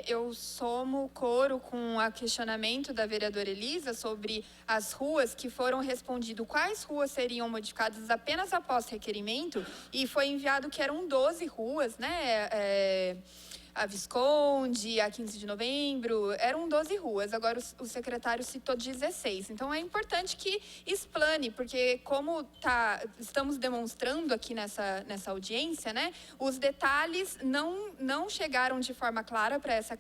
Eu somo coro com o questionamento da vereadora Elisa sobre as ruas que foram respondido quais ruas seriam modificadas apenas após requerimento, e foi enviado que eram 12 ruas, né? A Visconde, a 15 de novembro, eram 12 ruas, agora o secretário citou 16. Então, é importante que explane, porque como estamos demonstrando aqui nessa audiência, né, os detalhes não chegaram de forma clara para essa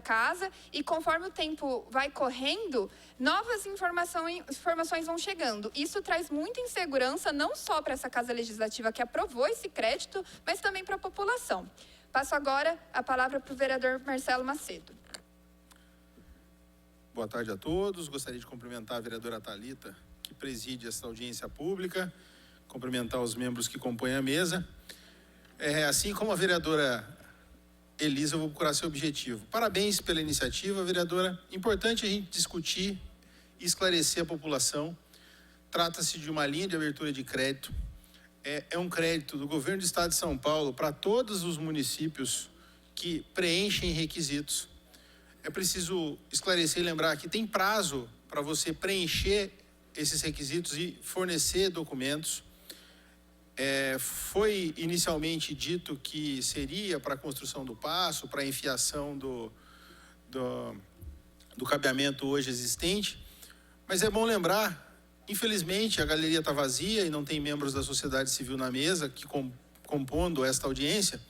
casa, e conforme o tempo vai correndo, novas informações vão chegando. Isso traz muita insegurança, não só para essa casa legislativa que aprovou esse crédito, mas também para a população. Passo agora a palavra para o vereador Marcelo Macedo. Boa tarde a todos. Gostaria de cumprimentar a vereadora Thalita, que preside essa audiência pública, cumprimentar os membros que compõem a mesa. Assim como a vereadora Elisa, eu vou procurar ser objetivo. Parabéns pela iniciativa, vereadora. Importante a gente discutir e esclarecer a população. Trata-se de uma linha de abertura de crédito. É um crédito do governo do estado de São Paulo para todos os municípios que preenchem requisitos. É preciso esclarecer e lembrar que tem prazo para você preencher esses requisitos e fornecer documentos. Foi inicialmente dito que seria para a construção do passo, para a enfiação do cabeamento hoje existente, mas é bom lembrar. Infelizmente, a galeria está vazia e não tem membros da sociedade civil na mesa que compondo esta audiência.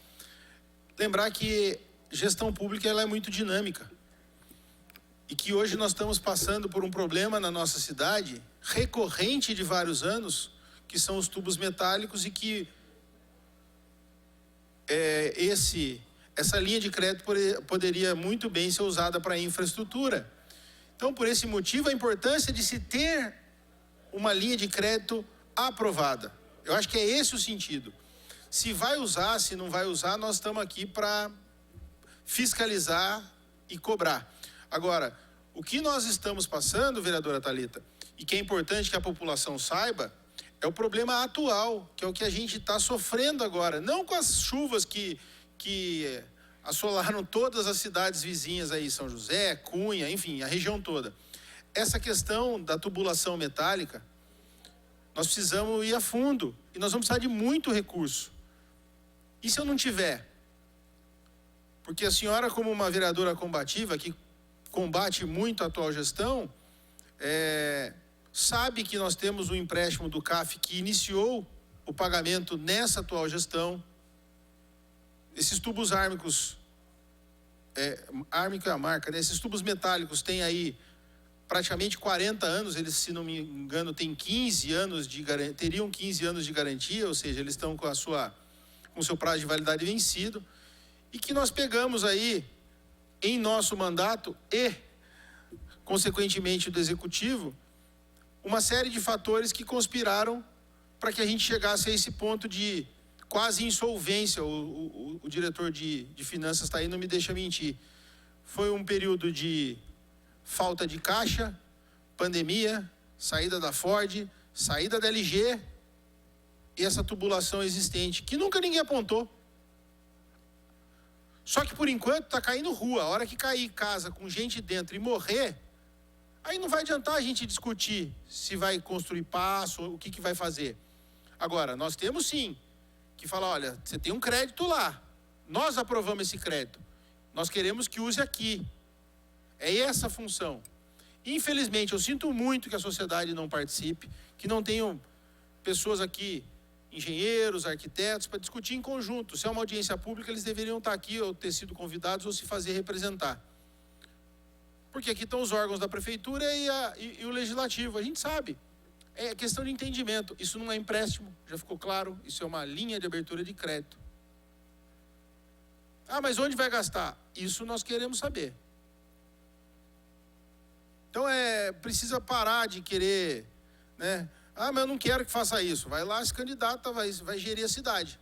Lembrar que gestão pública ela é muito dinâmica e que hoje nós estamos passando por um problema na nossa cidade recorrente de vários anos, que são os tubos metálicos, e que essa linha de crédito poderia muito bem ser usada para infraestrutura. Então, por esse motivo, a importância de se ter uma linha de crédito aprovada. Eu acho que é esse o sentido. Se vai usar, se não vai usar, nós estamos aqui para fiscalizar e cobrar. Agora, o que nós estamos passando, vereadora Thalita, e que é importante que a população saiba, é o problema atual, que é o que a gente está sofrendo agora. Não com as chuvas que assolaram todas as cidades vizinhas aí, São José, Cunha, enfim, a região toda. Essa questão da tubulação metálica, nós precisamos ir a fundo e nós vamos precisar de muito recurso. E se eu não tiver? Porque a senhora, como uma vereadora combativa, que combate muito a atual gestão, sabe que nós temos um empréstimo do CAF que iniciou o pagamento nessa atual gestão. Esses tubos ármicos, ármico é a marca, né? Esses tubos metálicos têm aí praticamente 40 anos, eles, se não me engano, têm 15 anos de garantia, teriam 15 anos de garantia, ou seja, eles estão com o seu prazo de validade vencido, e que nós pegamos aí, em nosso mandato e, consequentemente, do Executivo, uma série de fatores que conspiraram para que a gente chegasse a esse ponto de quase insolvência. O diretor de finanças está aí, não me deixa mentir. Foi um período de falta de caixa, pandemia, saída da Ford, saída da LG e essa tubulação existente, que nunca ninguém apontou. Só que, por enquanto, está caindo rua. A hora que cair casa com gente dentro e morrer, aí não vai adiantar a gente discutir se vai construir passo, o que vai fazer. Agora, nós temos sim que falar, olha, você tem um crédito lá, nós aprovamos esse crédito, nós queremos que use aqui. É essa a função. Infelizmente, eu sinto muito que a sociedade não participe, que não tenham pessoas aqui, engenheiros, arquitetos, para discutir em conjunto. Se é uma audiência pública, eles deveriam estar aqui, ou ter sido convidados, ou se fazer representar. Porque aqui estão os órgãos da prefeitura e o legislativo, a gente sabe. É questão de entendimento. Isso não é empréstimo, já ficou claro, isso é uma linha de abertura de crédito. Ah, mas onde vai gastar? Isso nós queremos saber. Então precisa parar de querer, né? Ah, mas eu não quero que faça isso. Vai lá, se candidata, vai gerir a cidade.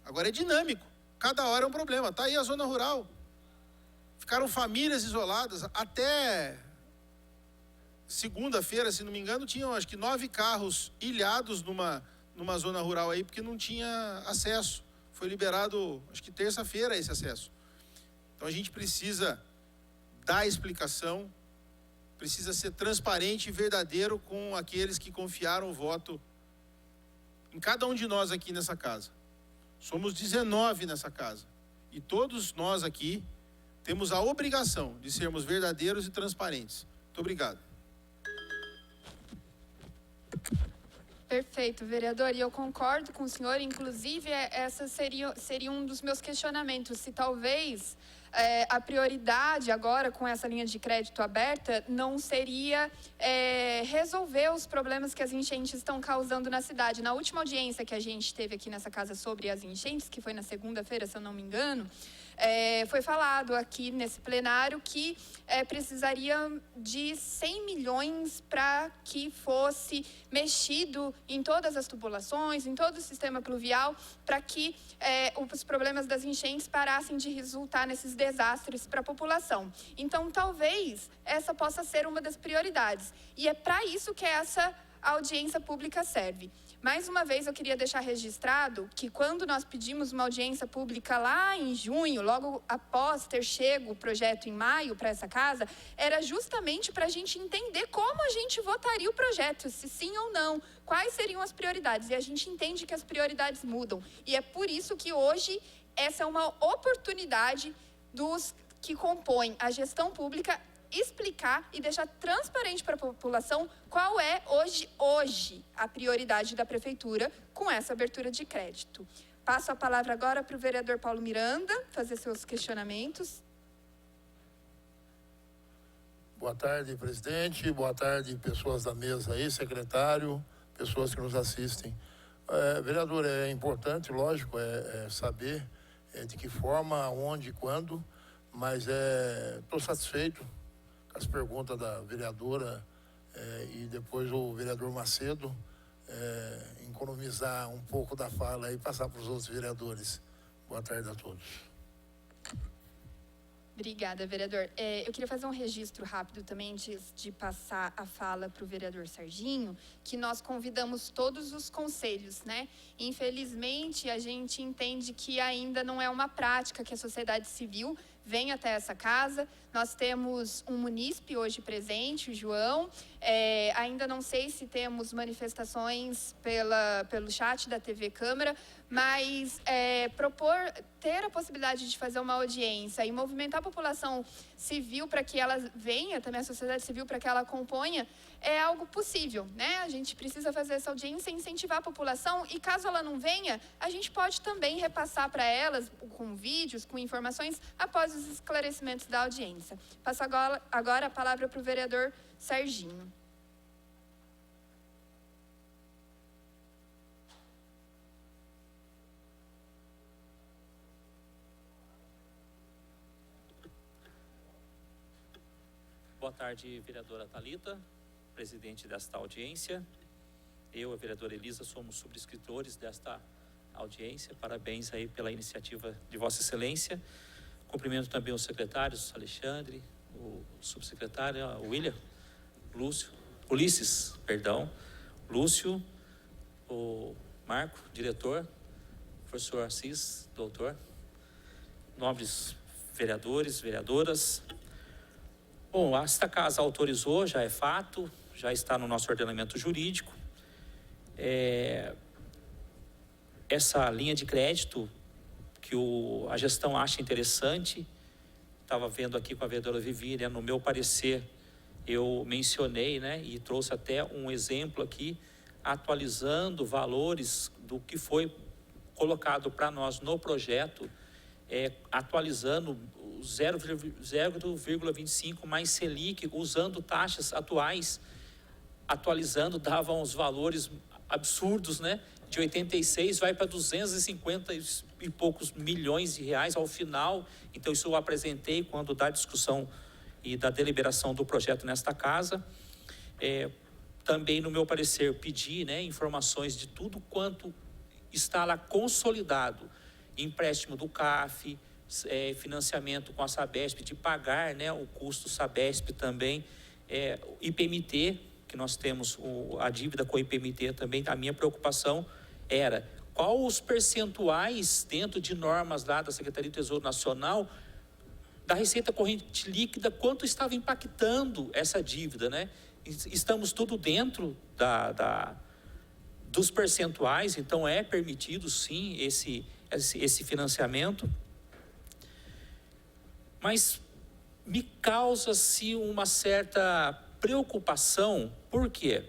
Agora é dinâmico. Cada hora é um problema. Está aí a zona rural. Ficaram famílias isoladas. Até segunda-feira, se não me engano, tinham acho que 9 carros ilhados numa zona rural aí, porque não tinha acesso. Foi liberado, acho que terça-feira, esse acesso. Então a gente precisa dar explicação, precisa ser transparente e verdadeiro com aqueles que confiaram o voto em cada um de nós aqui nessa casa. Somos 19 nessa casa. E todos nós aqui temos a obrigação de sermos verdadeiros e transparentes. Muito obrigado. Perfeito, vereador. E eu concordo com o senhor. Inclusive, essa seria um dos meus questionamentos. Se talvez a prioridade agora, com essa linha de crédito aberta, não seria resolver os problemas que as enchentes estão causando na cidade. Na última audiência que a gente teve aqui nessa casa sobre as enchentes, que foi na segunda-feira, se eu não me engano, foi falado aqui nesse plenário que precisaria de 100 milhões para que fosse mexido em todas as tubulações, em todo o sistema pluvial, para que os problemas das enchentes parassem de resultar nesses desastres para a população. Então, talvez essa possa ser uma das prioridades. E é para isso que essa audiência pública serve. Mais uma vez, eu queria deixar registrado que quando nós pedimos uma audiência pública lá em junho, logo após ter chego o projeto em maio para essa casa, era justamente para a gente entender como a gente votaria o projeto, se sim ou não, quais seriam as prioridades. E a gente entende que as prioridades mudam. E é por isso que hoje essa é uma oportunidade dos que compõem a gestão pública explicar e deixar transparente para a população qual é hoje a prioridade da prefeitura com essa abertura de crédito. Passo a palavra agora para o vereador Paulo Miranda fazer seus questionamentos. Boa tarde, presidente. Boa tarde, pessoas da mesa aí, secretário, pessoas que nos assistem. Vereador, é importante, lógico, saber de que forma, onde, quando, mas estou satisfeito as perguntas da vereadora e depois o vereador Macedo economizar um pouco da fala e passar para os outros vereadores. Boa tarde a todos. Obrigada, vereador. Eu queria fazer um registro rápido também, antes de passar a fala para o vereador Serginho, que nós convidamos todos os conselhos, né? Infelizmente, a gente entende que ainda não é uma prática que a sociedade civil vem até essa casa. Nós temos um munícipe hoje presente, o João. Ainda não sei se temos manifestações pelo chat da TV Câmara, mas ter a possibilidade de fazer uma audiência e movimentar a população civil para que ela venha, também a sociedade civil para que ela acompanhe, é algo possível, né? A gente precisa fazer essa audiência e incentivar a população, e caso ela não venha, a gente pode também repassar para elas com vídeos, com informações, após os esclarecimentos da audiência. Passo agora a palavra para o vereador Serginho. Boa tarde, vereadora Thalita, presidente desta audiência. Eu e a vereadora Elisa somos subscritores desta audiência. Parabéns aí pela iniciativa de Vossa Excelência. Cumprimento também os secretários, Alexandre, o subsecretário, Ulisses, Lúcio, o Marco, diretor, professor Assis, doutor, nobres vereadores, vereadoras. Bom, esta casa autorizou, já é fato, já está no nosso ordenamento jurídico. Essa linha de crédito que a gestão acha interessante, estava vendo aqui com a vereadora Vivi, né, no meu parecer, eu mencionei, né, e trouxe até um exemplo aqui, atualizando valores do que foi colocado para nós no projeto, atualizando 0,25 mais Selic, usando taxas atuais, atualizando, davam uns valores absurdos, né? De 86 vai para 250 e poucos milhões de reais ao final. Então isso eu apresentei quando da discussão e da deliberação do projeto nesta casa. Também no meu parecer pedi, né, informações de tudo quanto está lá consolidado, empréstimo do CAF, financiamento com a Sabesp, de pagar, né, o custo Sabesp também, IPMT, que nós temos a dívida com o IPMT também. A minha preocupação era qual os percentuais dentro de normas lá da Secretaria do Tesouro Nacional da receita corrente líquida, quanto estava impactando essa dívida, né? Estamos tudo dentro dos percentuais, então é permitido sim esse financiamento. Mas me causa-se uma certa preocupação, por quê?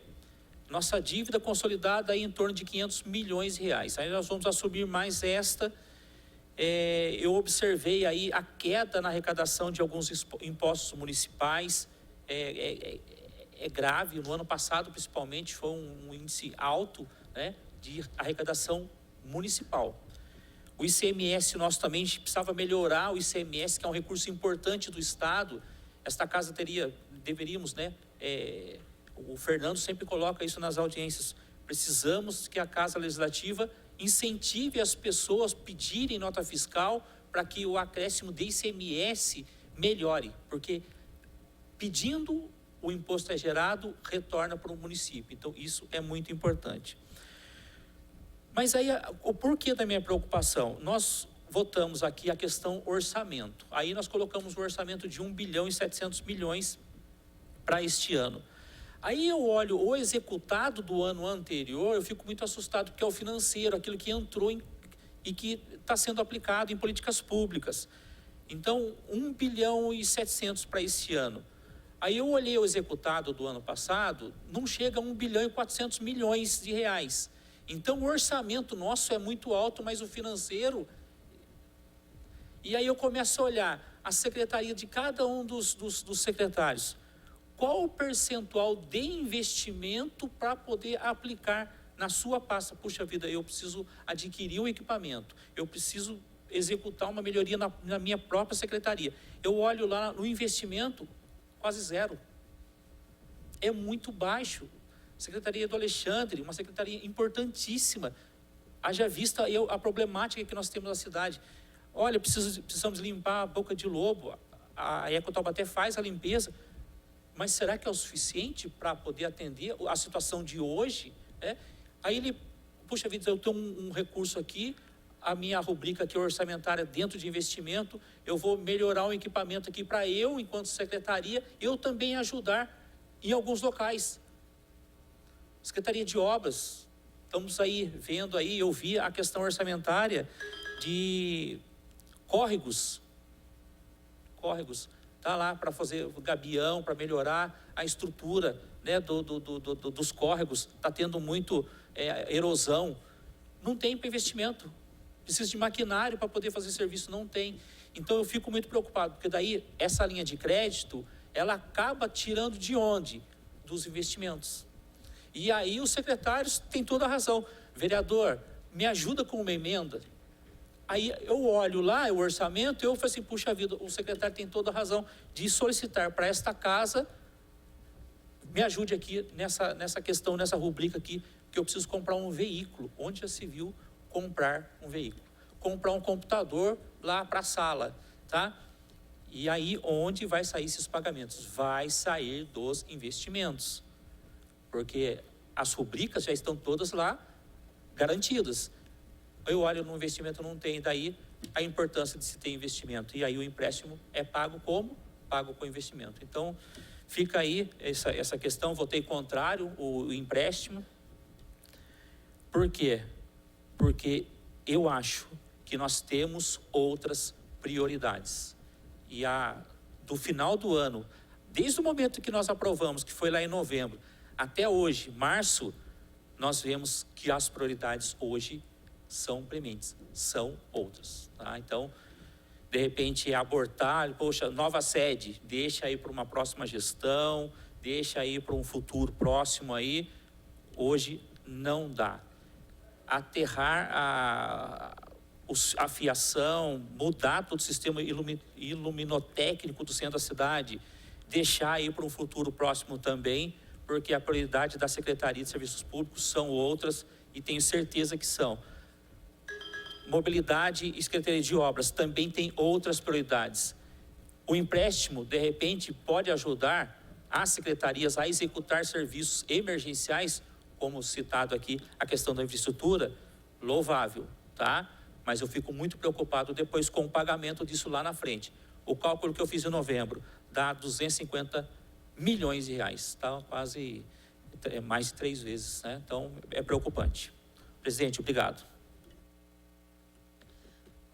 Nossa dívida consolidada aí em torno de 500 milhões de reais. Aí nós vamos assumir mais esta. Eu observei aí a queda na arrecadação de alguns impostos municipais. É grave. No ano passado, principalmente, foi um índice alto, né, de arrecadação municipal. O ICMS nosso também, a gente precisava melhorar o ICMS, que é um recurso importante do Estado. Esta casa deveríamos, né? O Fernando sempre coloca isso nas audiências. Precisamos que a Casa Legislativa incentive as pessoas a pedirem nota fiscal para que o acréscimo de ICMS melhore, porque pedindo o imposto é gerado, retorna para o município. Então, isso é muito importante. Mas aí, o porquê da minha preocupação? Nós votamos aqui a questão orçamento. Aí nós colocamos um orçamento de 1 bilhão e 700 milhões para este ano. Aí eu olho o executado do ano anterior, eu fico muito assustado, porque é o financeiro, aquilo que entrou e que está sendo aplicado em políticas públicas. Então, 1 bilhão e 700 para esse ano. Aí eu olhei o executado do ano passado, não chega a 1 bilhão e 400 milhões de reais. Então, o orçamento nosso é muito alto, mas o financeiro... E aí eu começo a olhar a secretaria de cada um dos secretários. Qual o percentual de investimento para poder aplicar na sua pasta? Puxa vida, eu preciso adquirir um equipamento, eu preciso executar uma melhoria na minha própria secretaria. Eu olho lá no investimento, quase zero. É muito baixo. Secretaria do Alexandre, uma secretaria importantíssima. Haja vista a problemática que nós temos na cidade. Olha, precisamos limpar a Boca de Lobo. A Ecotaubaté faz a limpeza. Mas será que é o suficiente para poder atender a situação de hoje? Aí puxa vida, eu tenho um recurso aqui, a minha rubrica aqui orçamentária dentro de investimento, eu vou melhorar o equipamento aqui para eu, enquanto secretaria, eu também ajudar em alguns locais. Secretaria de Obras, estamos aí vendo aí, eu vi a questão orçamentária de Córregos, tá lá para fazer o gabião, para melhorar a estrutura, né, dos córregos. Está tendo muito erosão. Não tem investimento. Precisa de maquinário para poder fazer serviço, não tem. Então eu fico muito preocupado, porque daí essa linha de crédito, ela acaba tirando de onde? Dos investimentos. E aí os secretários têm toda a razão. Vereador, me ajuda com uma emenda. Aí eu olho lá o orçamento e eu falo assim, puxa vida, o secretário tem toda a razão de solicitar para esta casa, me ajude aqui nessa questão, nessa rubrica aqui, que eu preciso comprar um veículo. Onde já se viu comprar um veículo? Comprar um computador lá para a sala, tá? E aí, onde vai sair esses pagamentos? Vai sair dos investimentos. Porque as rubricas já estão todas lá garantidas. Eu olho no investimento, não tem, daí a importância de se ter investimento. E aí o empréstimo é pago como? Pago com investimento. Então, fica aí essa questão, votei contrário o empréstimo. Por quê? Porque eu acho que nós temos outras prioridades. E do final do ano, desde o momento que nós aprovamos, que foi lá em novembro, até hoje, março, nós vemos que as prioridades hoje são prementes, são outras. Tá? Então, de repente, abortar, poxa, nova sede, deixa aí para uma próxima gestão, deixa aí para um futuro próximo aí. Hoje não dá. Aterrar a fiação, mudar todo o sistema iluminotécnico do centro da cidade, deixar aí para um futuro próximo também, porque a prioridade da Secretaria de Serviços Públicos são outras e tenho certeza que são. Mobilidade e Secretaria de Obras também tem outras prioridades. O empréstimo, de repente, pode ajudar as secretarias a executar serviços emergenciais, como citado aqui, a questão da infraestrutura, louvável, tá? Mas eu fico muito preocupado depois com o pagamento disso lá na frente. O cálculo que eu fiz em novembro dá 250 milhões de reais, tá? Quase mais de 3 vezes, né? Então, é preocupante. Presidente, obrigado.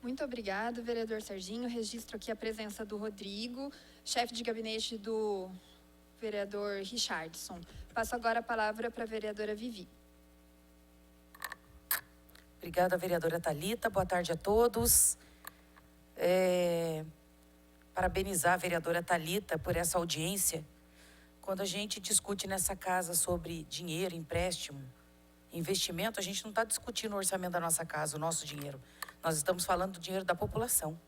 Muito obrigado, vereador Serginho. Registro aqui a presença do Rodrigo, chefe de gabinete do vereador Richardson. Passo agora a palavra para a vereadora Vivi. Obrigada, vereadora Thalita. Boa tarde a todos. Parabenizar a vereadora Thalita por essa audiência. Quando a gente discute nessa casa sobre dinheiro, empréstimo, investimento, a gente não está discutindo o orçamento da nossa casa, o nosso dinheiro. Nós estamos falando do dinheiro da população.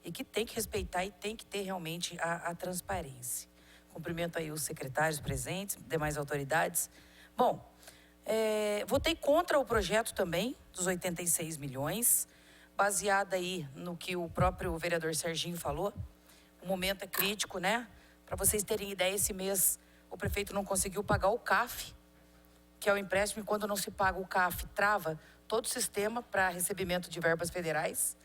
E que tem que respeitar e tem que ter realmente a transparência. Cumprimento aí os secretários presentes, demais autoridades. Bom, votei contra o projeto também, dos 86 milhões, baseada aí no que o próprio vereador Serginho falou. O momento é crítico, né? Para vocês terem ideia, esse mês o prefeito não conseguiu pagar o CAF, que é o empréstimo, e quando não se paga o CAF, trava todo o sistema para recebimento de verbas federais.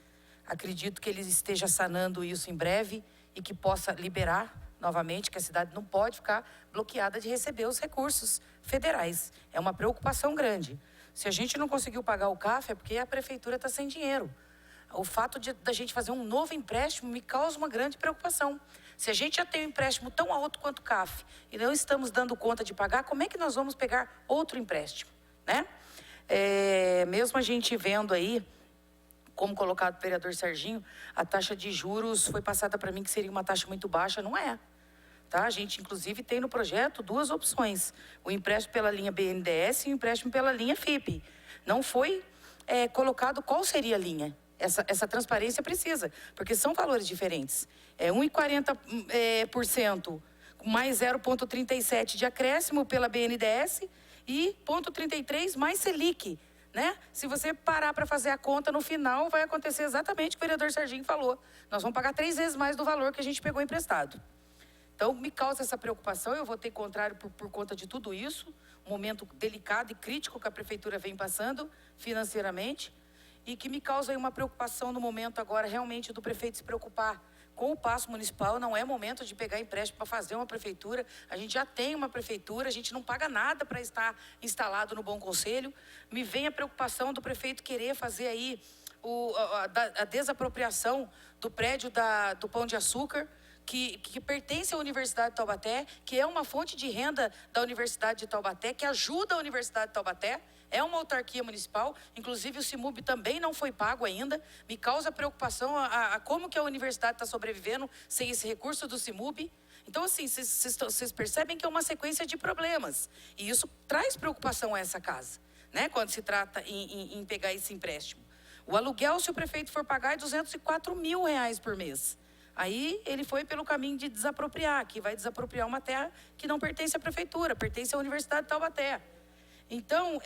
Acredito que ele esteja sanando isso em breve e que possa liberar novamente, que a cidade não pode ficar bloqueada de receber os recursos federais. É uma preocupação grande. Se a gente não conseguiu pagar o CAF, é porque a prefeitura está sem dinheiro. O fato da gente fazer um novo empréstimo me causa uma grande preocupação. Se a gente já tem um empréstimo tão alto quanto o CAF e não estamos dando conta de pagar, como é que nós vamos pegar outro empréstimo, né? Mesmo a gente vendo aí, como colocado pelo vereador Serginho, a taxa de juros foi passada para mim que seria uma taxa muito baixa, não é. Tá? A gente, inclusive, tem no projeto 2 opções. O empréstimo pela linha BNDES e o empréstimo pela linha FIP. Não foi colocado qual seria a linha. Essa transparência precisa, porque são valores diferentes. 1,40% mais 0,37 de acréscimo pela BNDES e 0,33 mais Selic, né? Se você parar para fazer a conta, no final vai acontecer exatamente o que o vereador Serginho falou. Nós vamos pagar 3 vezes mais do valor que a gente pegou emprestado. Então, me causa essa preocupação, eu votei contrário por conta de tudo isso, um momento delicado e crítico que a prefeitura vem passando financeiramente, e que me causa aí uma preocupação no momento agora realmente do prefeito se preocupar com o passo municipal. Não é momento de pegar empréstimo para fazer uma prefeitura. A gente já tem uma prefeitura, a gente não paga nada para estar instalado no Bom Conselho. Me vem a preocupação do prefeito querer fazer aí a desapropriação do prédio do Pão de Açúcar, que pertence à Universidade de Taubaté, que é uma fonte de renda da Universidade de Taubaté, que ajuda a Universidade de Taubaté, é uma autarquia municipal, inclusive o CIMUB também não foi pago ainda. Me causa preocupação a como que a universidade está sobrevivendo sem esse recurso do CIMUB. Então, assim, vocês percebem que é uma sequência de problemas. E isso traz preocupação a essa casa, né? Quando se trata em pegar esse empréstimo. O aluguel, se o prefeito for pagar, é R$204 mil por mês. Aí ele foi pelo caminho de desapropriar, que vai desapropriar uma terra que não pertence à prefeitura, pertence à Universidade de Taubaté. Então,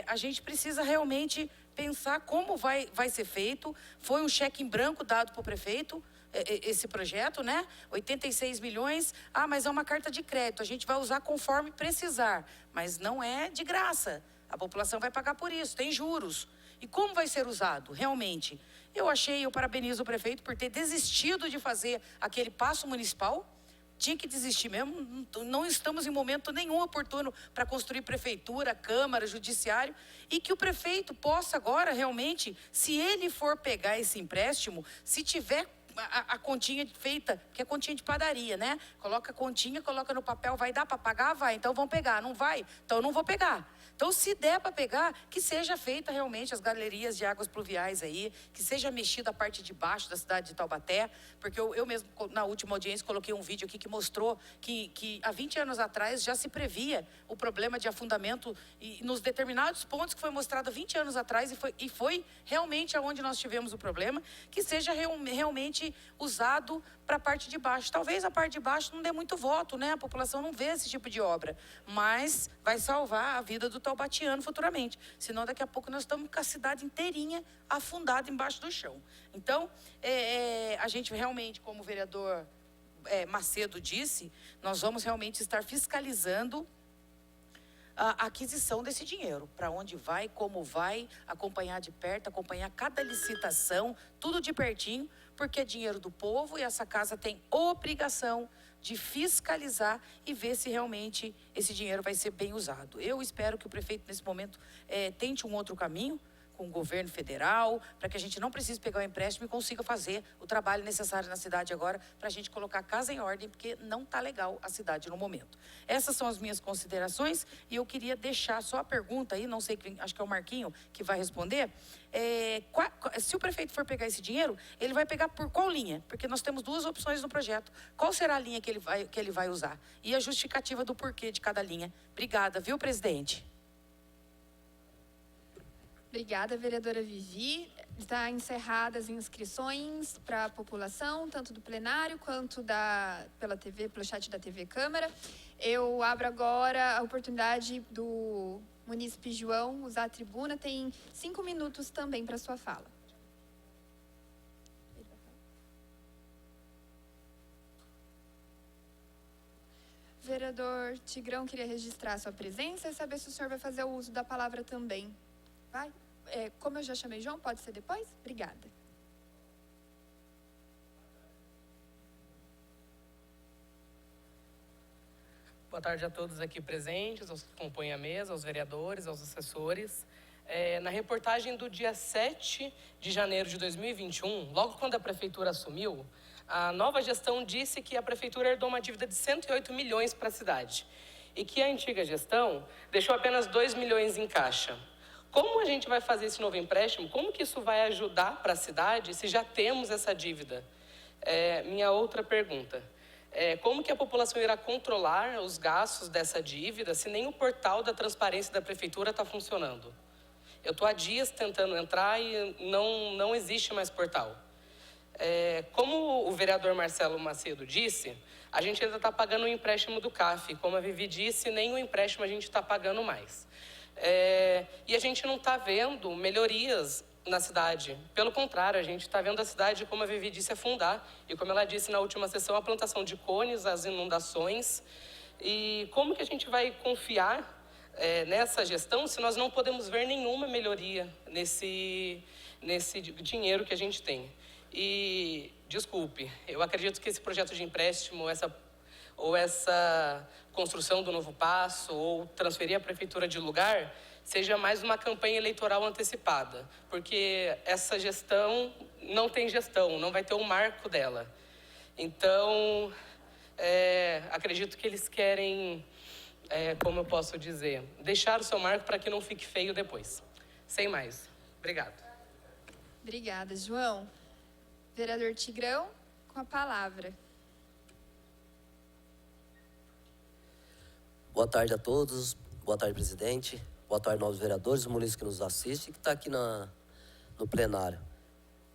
a gente precisa realmente pensar como vai ser feito. Foi um cheque em branco dado para o prefeito, esse projeto, né? 86 milhões. Ah, mas é uma carta de crédito, a gente vai usar conforme precisar. Mas não é de graça. A população vai pagar por isso, tem juros. E como vai ser usado, realmente? Eu parabenizo o prefeito por ter desistido de fazer aquele passo municipal. Tinha que desistir mesmo, não estamos em momento nenhum oportuno para construir prefeitura, câmara, judiciário, e que o prefeito possa agora realmente, se ele for pegar esse empréstimo, se tiver a continha feita, que é continha de padaria, né? Coloca a continha, coloca no papel, vai dar para pagar? Vai, então vão pegar. Não vai? Então não vou pegar. Então, se der para pegar, que seja feita realmente as galerias de águas pluviais aí, que seja mexida a parte de baixo da cidade de Taubaté, porque eu mesmo, na última audiência, coloquei um vídeo aqui que mostrou que há 20 anos atrás já se previa o problema de afundamento e nos determinados pontos que foi mostrado há 20 anos atrás e foi realmente aonde nós tivemos o problema, que seja realmente usado para a parte de baixo. Talvez a parte de baixo não dê muito voto, né? A população não vê esse tipo de obra, mas vai salvar a vida do taubatiano futuramente. Senão, daqui a pouco, nós estamos com a cidade inteirinha afundada embaixo do chão. Então, a gente realmente, como o vereador Macedo disse, nós vamos realmente estar fiscalizando a aquisição desse dinheiro, para onde vai, como vai, acompanhar de perto, acompanhar cada licitação, tudo de pertinho, porque é dinheiro do povo e essa casa tem obrigação de fiscalizar e ver se realmente esse dinheiro vai ser bem usado. Eu espero que o prefeito, nesse momento, tente um outro caminho com o governo federal, para que a gente não precise pegar o empréstimo e consiga fazer o trabalho necessário na cidade agora, para a gente colocar a casa em ordem, porque não está legal a cidade no momento. Essas são as minhas considerações e eu queria deixar só a pergunta aí, não sei, acho que é o Marquinho que vai responder. Se o prefeito for pegar esse dinheiro, ele vai pegar por qual linha? Porque nós temos duas opções no projeto. Qual será a linha que ele vai usar? E a justificativa do porquê de cada linha. Obrigada, viu, presidente? Obrigada, vereadora Vivi. Está encerradas as inscrições para a população, tanto do plenário quanto pela TV, pelo chat da TV Câmara. Eu abro agora a oportunidade do munícipe João usar a tribuna. Tem 5 minutos também para sua fala. Vereador Tigrão, queria registrar a sua presença e saber se o senhor vai fazer o uso da palavra também. Vai? Como eu já chamei João, pode ser depois? Obrigada. Boa tarde a todos aqui presentes, aos que compõem a mesa, aos vereadores, aos assessores. Na reportagem do dia 7 de janeiro de 2021, logo quando a prefeitura assumiu, a nova gestão disse que a prefeitura herdou uma dívida de 108 milhões para a cidade e que a antiga gestão deixou apenas 2 milhões em caixa. Como a gente vai fazer esse novo empréstimo? Como que isso vai ajudar para a cidade se já temos essa dívida? Minha outra pergunta. Como que a população irá controlar os gastos dessa dívida se nem o portal da transparência da prefeitura está funcionando? Eu estou há dias tentando entrar e não existe mais portal. Como o vereador Marcelo Macedo disse, a gente ainda está pagando o empréstimo do CAF. Como a Vivi disse, nem o empréstimo a gente está pagando mais. E a gente não está vendo melhorias na cidade. Pelo contrário, a gente está vendo a cidade, como a Vivi disse, afundar. E como ela disse na última sessão, a plantação de cones, as inundações. E como que a gente vai confiar nessa gestão se nós não podemos ver nenhuma melhoria nesse dinheiro que a gente tem? E, desculpe, eu acredito que esse projeto de empréstimo, essa construção do novo passo ou transferir a prefeitura de lugar seja mais uma campanha eleitoral antecipada, porque essa gestão não tem gestão, não vai ter um marco dela. Então, acredito que eles querem, como eu posso dizer, deixar o seu marco para que não fique feio depois. Sem mais. Obrigado. Obrigada, João. Vereador Tigrão, com a palavra. Boa tarde a todos. Boa tarde, presidente. Boa tarde, novos vereadores, o munícipe que nos assiste e que está aqui no plenário.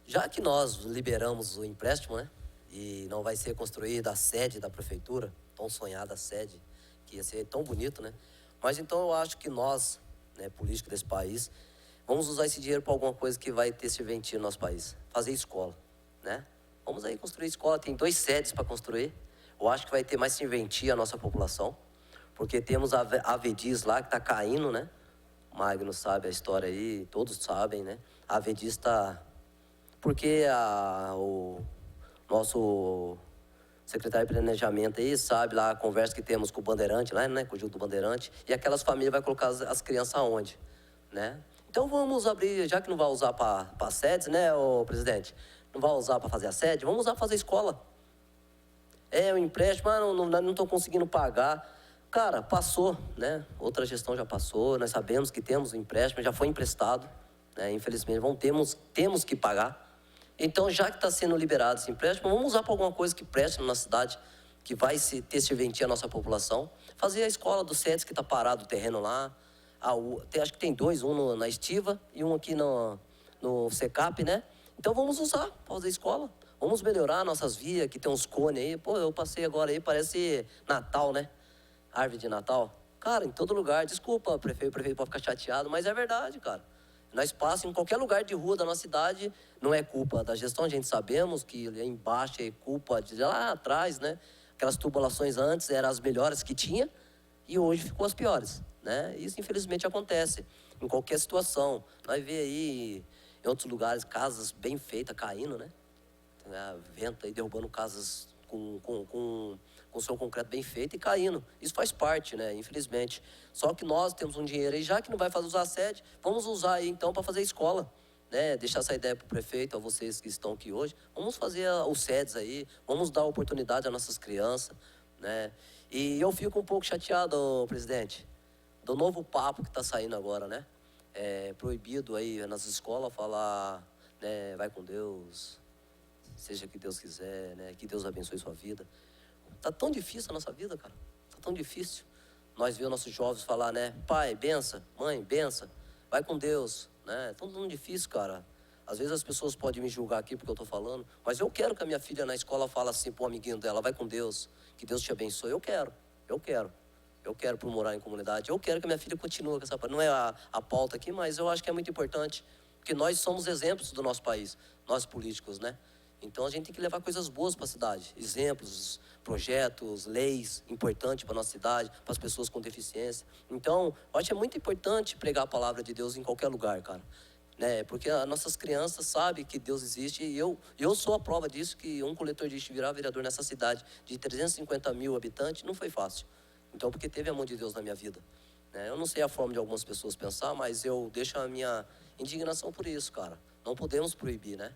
Já que nós liberamos o empréstimo, né? E não vai ser construída a sede da prefeitura, tão sonhada a sede, que ia ser tão bonito, né? Mas então eu acho que nós, né, políticos desse país, vamos usar esse dinheiro para alguma coisa que vai ter serventia no nosso país. Fazer escola, né? Vamos aí construir escola, tem 2 sedes para construir. Eu acho que vai ter mais serventia a nossa população, porque temos a Avediz lá que está caindo, né? O Magno sabe a história aí, todos sabem, né? A Avediz está... Porque o nosso secretário de planejamento aí sabe lá a conversa que temos com o Bandeirante lá, né? Com o Gil do Bandeirante. E aquelas famílias vai colocar as crianças aonde, né? Então vamos abrir, já que não vai usar para sedes, né, ô presidente? Não vai usar para fazer a sede, vamos usar para fazer escola. O empréstimo, não estou conseguindo pagar. Cara, passou, né? Outra gestão já passou, nós sabemos que temos o empréstimo, já foi emprestado, né? Infelizmente, temos que pagar. Então, já que está sendo liberado esse empréstimo, vamos usar para alguma coisa que preste na cidade, que vai ter serventia à nossa população. Fazer a escola do SEDES, que está parado o terreno lá. Acho que tem 2, um na Estiva e um aqui no SECAP, né? Então, vamos usar para fazer escola. Vamos melhorar nossas vias, que tem uns cones aí. Pô, eu passei agora aí, parece Natal, né? Árvore de Natal. Cara, em todo lugar. Desculpa, o prefeito pode ficar chateado, mas é verdade, cara. Nós passamos em qualquer lugar de rua da nossa cidade, não é culpa da gestão, a gente sabemos que embaixo é culpa de lá atrás, né? Aquelas tubulações antes eram as melhores que tinha e hoje ficou as piores, né? Isso infelizmente acontece em qualquer situação. Nós vemos aí em outros lugares casas bem feitas caindo, né? Vento aí derrubando casas com seu concreto bem feito e caindo. Isso faz parte, né? Infelizmente. Só que nós temos um dinheiro aí, já que não vai fazer usar a sede, vamos usar aí então para fazer escola, né? Deixar essa ideia para o prefeito, a vocês que estão aqui hoje. Vamos fazer os sedes aí, vamos dar oportunidade às nossas crianças, né? E eu fico um pouco chateado, presidente, do novo papo que está saindo agora, né? É proibido aí nas escolas falar, né? Vai com Deus, seja o que Deus quiser, né? Que Deus abençoe sua vida. Tá tão difícil a nossa vida, cara. Tá tão difícil. Nós vemos nossos jovens falar, né? Pai, bença. Mãe, bença. Vai com Deus, né? Tá tão difícil, cara. Às vezes as pessoas podem me julgar aqui porque eu tô falando, mas eu quero que a minha filha na escola fale assim pro amiguinho dela, vai com Deus, que Deus te abençoe. Eu quero. Eu quero por morar em comunidade. Eu quero que a minha filha continue com essa... Não é a pauta aqui, mas eu acho que é muito importante, porque nós somos exemplos do nosso país, nós políticos, né? Então a gente tem que levar coisas boas para a cidade, exemplos, projetos, leis importantes para a nossa cidade, para as pessoas com deficiência. Então, eu acho que é muito importante pregar a palavra de Deus em qualquer lugar, cara. Né? Porque as nossas crianças sabem que Deus existe e eu sou a prova disso, que um coletor de lixo virar vereador nessa cidade de 350 mil habitantes não foi fácil. Então, porque teve a mão de Deus na minha vida. Né? Eu não sei a forma de algumas pessoas pensar, mas eu deixo a minha indignação por isso, cara. Não podemos proibir, né?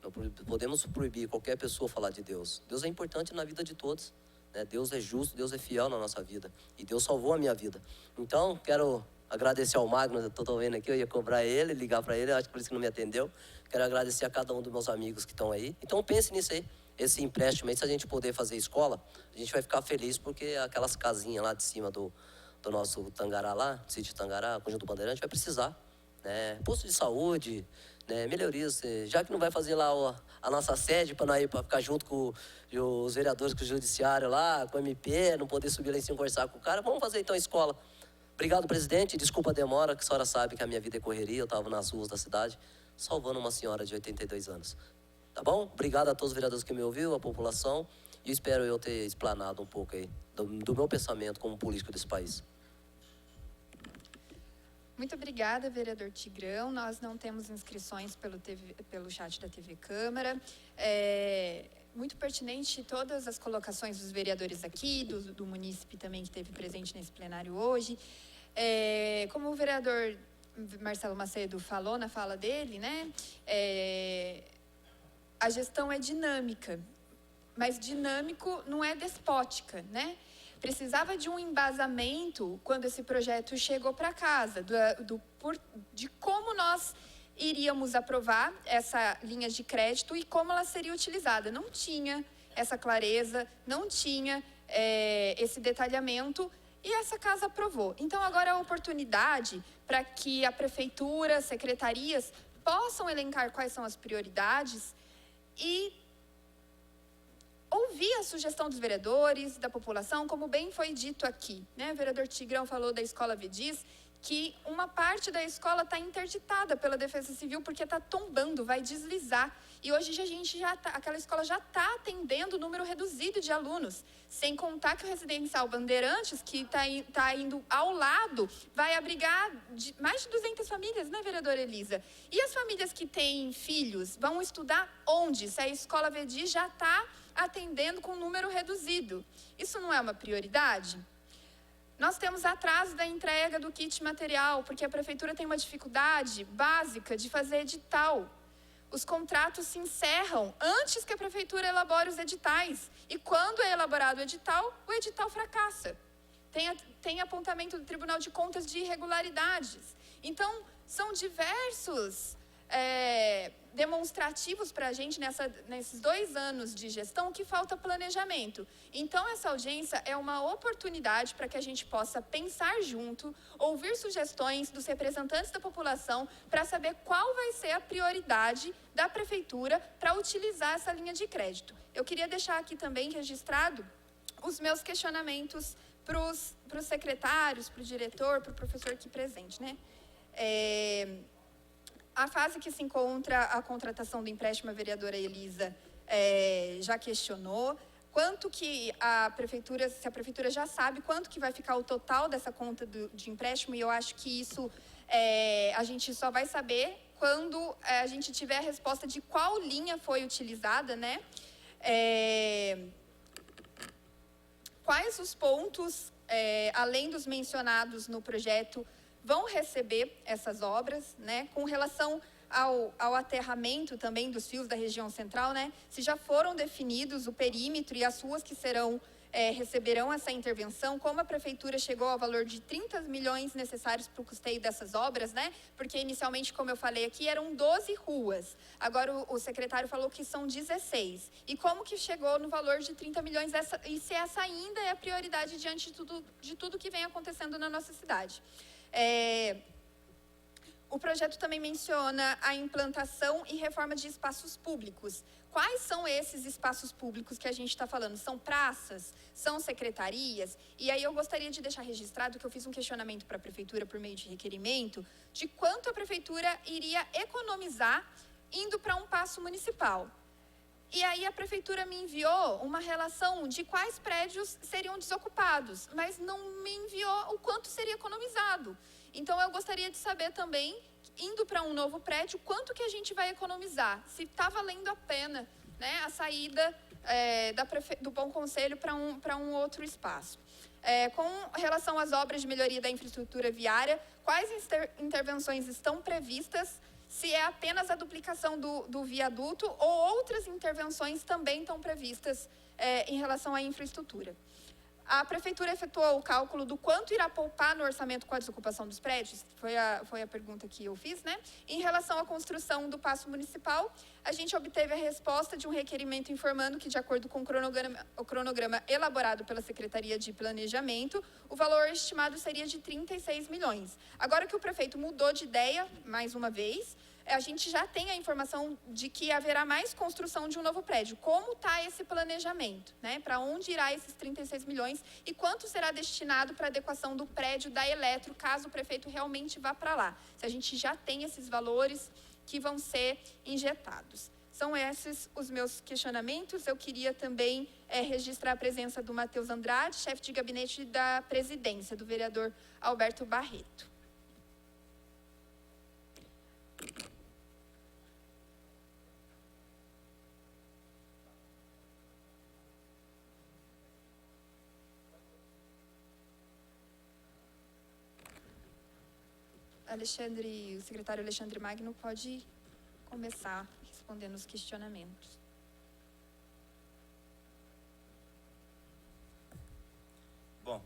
Não podemos proibir qualquer pessoa falar de Deus. Deus é importante na vida de todos, né? Deus é justo, Deus é fiel na nossa vida. E Deus salvou a minha vida. Então, quero agradecer ao Magno, eu estou vendo aqui, eu ia cobrar ele, ligar para ele, acho que por isso que não me atendeu. Quero agradecer a cada um dos meus amigos que estão aí. Então, pense nisso aí, esse empréstimo aí, se a gente poder fazer escola, a gente vai ficar feliz, porque aquelas casinhas lá de cima do nosso Tangará lá, sítio Tangará, Conjunto Bandeirante, vai precisar, né? Posto de saúde, né, melhorias, já que não vai fazer lá a nossa sede para ficar junto com os vereadores, com o judiciário lá, com o MP, não poder subir lá em cima e conversar com o cara, vamos fazer então a escola. Obrigado, presidente, desculpa a demora, que a senhora sabe que a minha vida é correria, eu estava nas ruas da cidade, salvando uma senhora de 82 anos. Tá bom? Obrigado a todos os vereadores que me ouviram, a população, e espero eu ter explanado um pouco aí do meu pensamento como político desse país. Muito obrigada, vereador Tigrão. Nós não temos inscrições pelo chat da TV Câmara. Muito pertinente todas as colocações dos vereadores aqui, do munícipe também que esteve presente nesse plenário hoje. Como o vereador Marcelo Macedo falou na fala dele, né? A gestão é dinâmica, mas dinâmico não é despótica, né? Precisava de um embasamento quando esse projeto chegou para casa, de como nós iríamos aprovar essa linha de crédito e como ela seria utilizada. Não tinha essa clareza, não tinha esse detalhamento, e essa casa aprovou. Então, agora é a oportunidade para que a prefeitura, secretarias, possam elencar quais são as prioridades e ouvir a sugestão dos vereadores, da população, como bem foi dito aqui, né? O vereador Tigrão falou da escola Vedis, que uma parte da escola está interditada pela Defesa Civil porque está tombando, vai deslizar. E hoje aquela escola já está atendendo número reduzido de alunos. Sem contar que o residencial Bandeirantes, que está indo ao lado, vai abrigar mais de 200 famílias, né, vereadora Elisa? E as famílias que têm filhos vão estudar onde? Se a escola Vedis já está atendendo com número reduzido. Isso não é uma prioridade? Nós temos atraso da entrega do kit material, porque a prefeitura tem uma dificuldade básica de fazer edital. Os contratos se encerram antes que a prefeitura elabore os editais. E quando é elaborado o edital fracassa. Tem apontamento do Tribunal de Contas de irregularidades. Então, são diversos demonstrativos para a gente nesses 2 anos de gestão que falta planejamento. Então, essa audiência é uma oportunidade para que a gente possa pensar junto, ouvir sugestões dos representantes da população para saber qual vai ser a prioridade da prefeitura para utilizar essa linha de crédito. Eu queria deixar aqui também registrado os meus questionamentos para os secretários, para o diretor, para o professor aqui presente, né? A fase que se encontra a contratação do empréstimo, a vereadora Elisa já questionou. Quanto que se a prefeitura já sabe quanto que vai ficar o total dessa conta de empréstimo, e eu acho que isso a gente só vai saber quando a gente tiver a resposta de qual linha foi utilizada, né? Quais os pontos, além dos mencionados no projeto, vão receber essas obras, né? Com relação ao aterramento também dos fios da região central, né? Se já foram definidos o perímetro e as ruas que receberão essa intervenção, como a prefeitura chegou ao valor de 30 milhões necessários para o custeio dessas obras, né? Porque inicialmente, como eu falei aqui, eram 12 ruas. Agora o secretário falou que são 16. E como que chegou no valor de 30 milhões? E se essa ainda é a prioridade diante de tudo que vem acontecendo na nossa cidade? O projeto também menciona a implantação e reforma de espaços públicos. Quais são esses espaços públicos que a gente está falando? São praças? São secretarias? E aí eu gostaria de deixar registrado que eu fiz um questionamento para a prefeitura por meio de requerimento de quanto a prefeitura iria economizar indo para um paço municipal. E aí a prefeitura me enviou uma relação de quais prédios seriam desocupados, mas não me enviou o quanto seria economizado. Então, eu gostaria de saber também, indo para um novo prédio, quanto que a gente vai economizar. Se está valendo a pena, né, a saída do Bom Conselho para um outro espaço. Com relação às obras de melhoria da infraestrutura viária, quais intervenções estão previstas? Se é apenas a duplicação do viaduto ou outras intervenções também estão previstas em relação à infraestrutura. A prefeitura efetuou o cálculo do quanto irá poupar no orçamento com a desocupação dos prédios? Foi a pergunta que eu fiz, né? Em relação à construção do paço municipal, a gente obteve a resposta de um requerimento informando que, de acordo com o cronograma elaborado pela Secretaria de Planejamento, o valor estimado seria de 36 milhões. Agora que o prefeito mudou de ideia, mais uma vez, a gente já tem a informação de que haverá mais construção de um novo prédio. Como está esse planejamento, né? Para onde irá esses 36 milhões e quanto será destinado para a adequação do prédio da Eletro, caso o prefeito realmente vá para lá? Se a gente já tem esses valores que vão ser injetados. São esses os meus questionamentos. Eu queria também registrar a presença do Matheus Andrade, chefe de gabinete da presidência, do vereador Alberto Barreto. o secretário Alexandre Magno pode começar respondendo os questionamentos. Bom,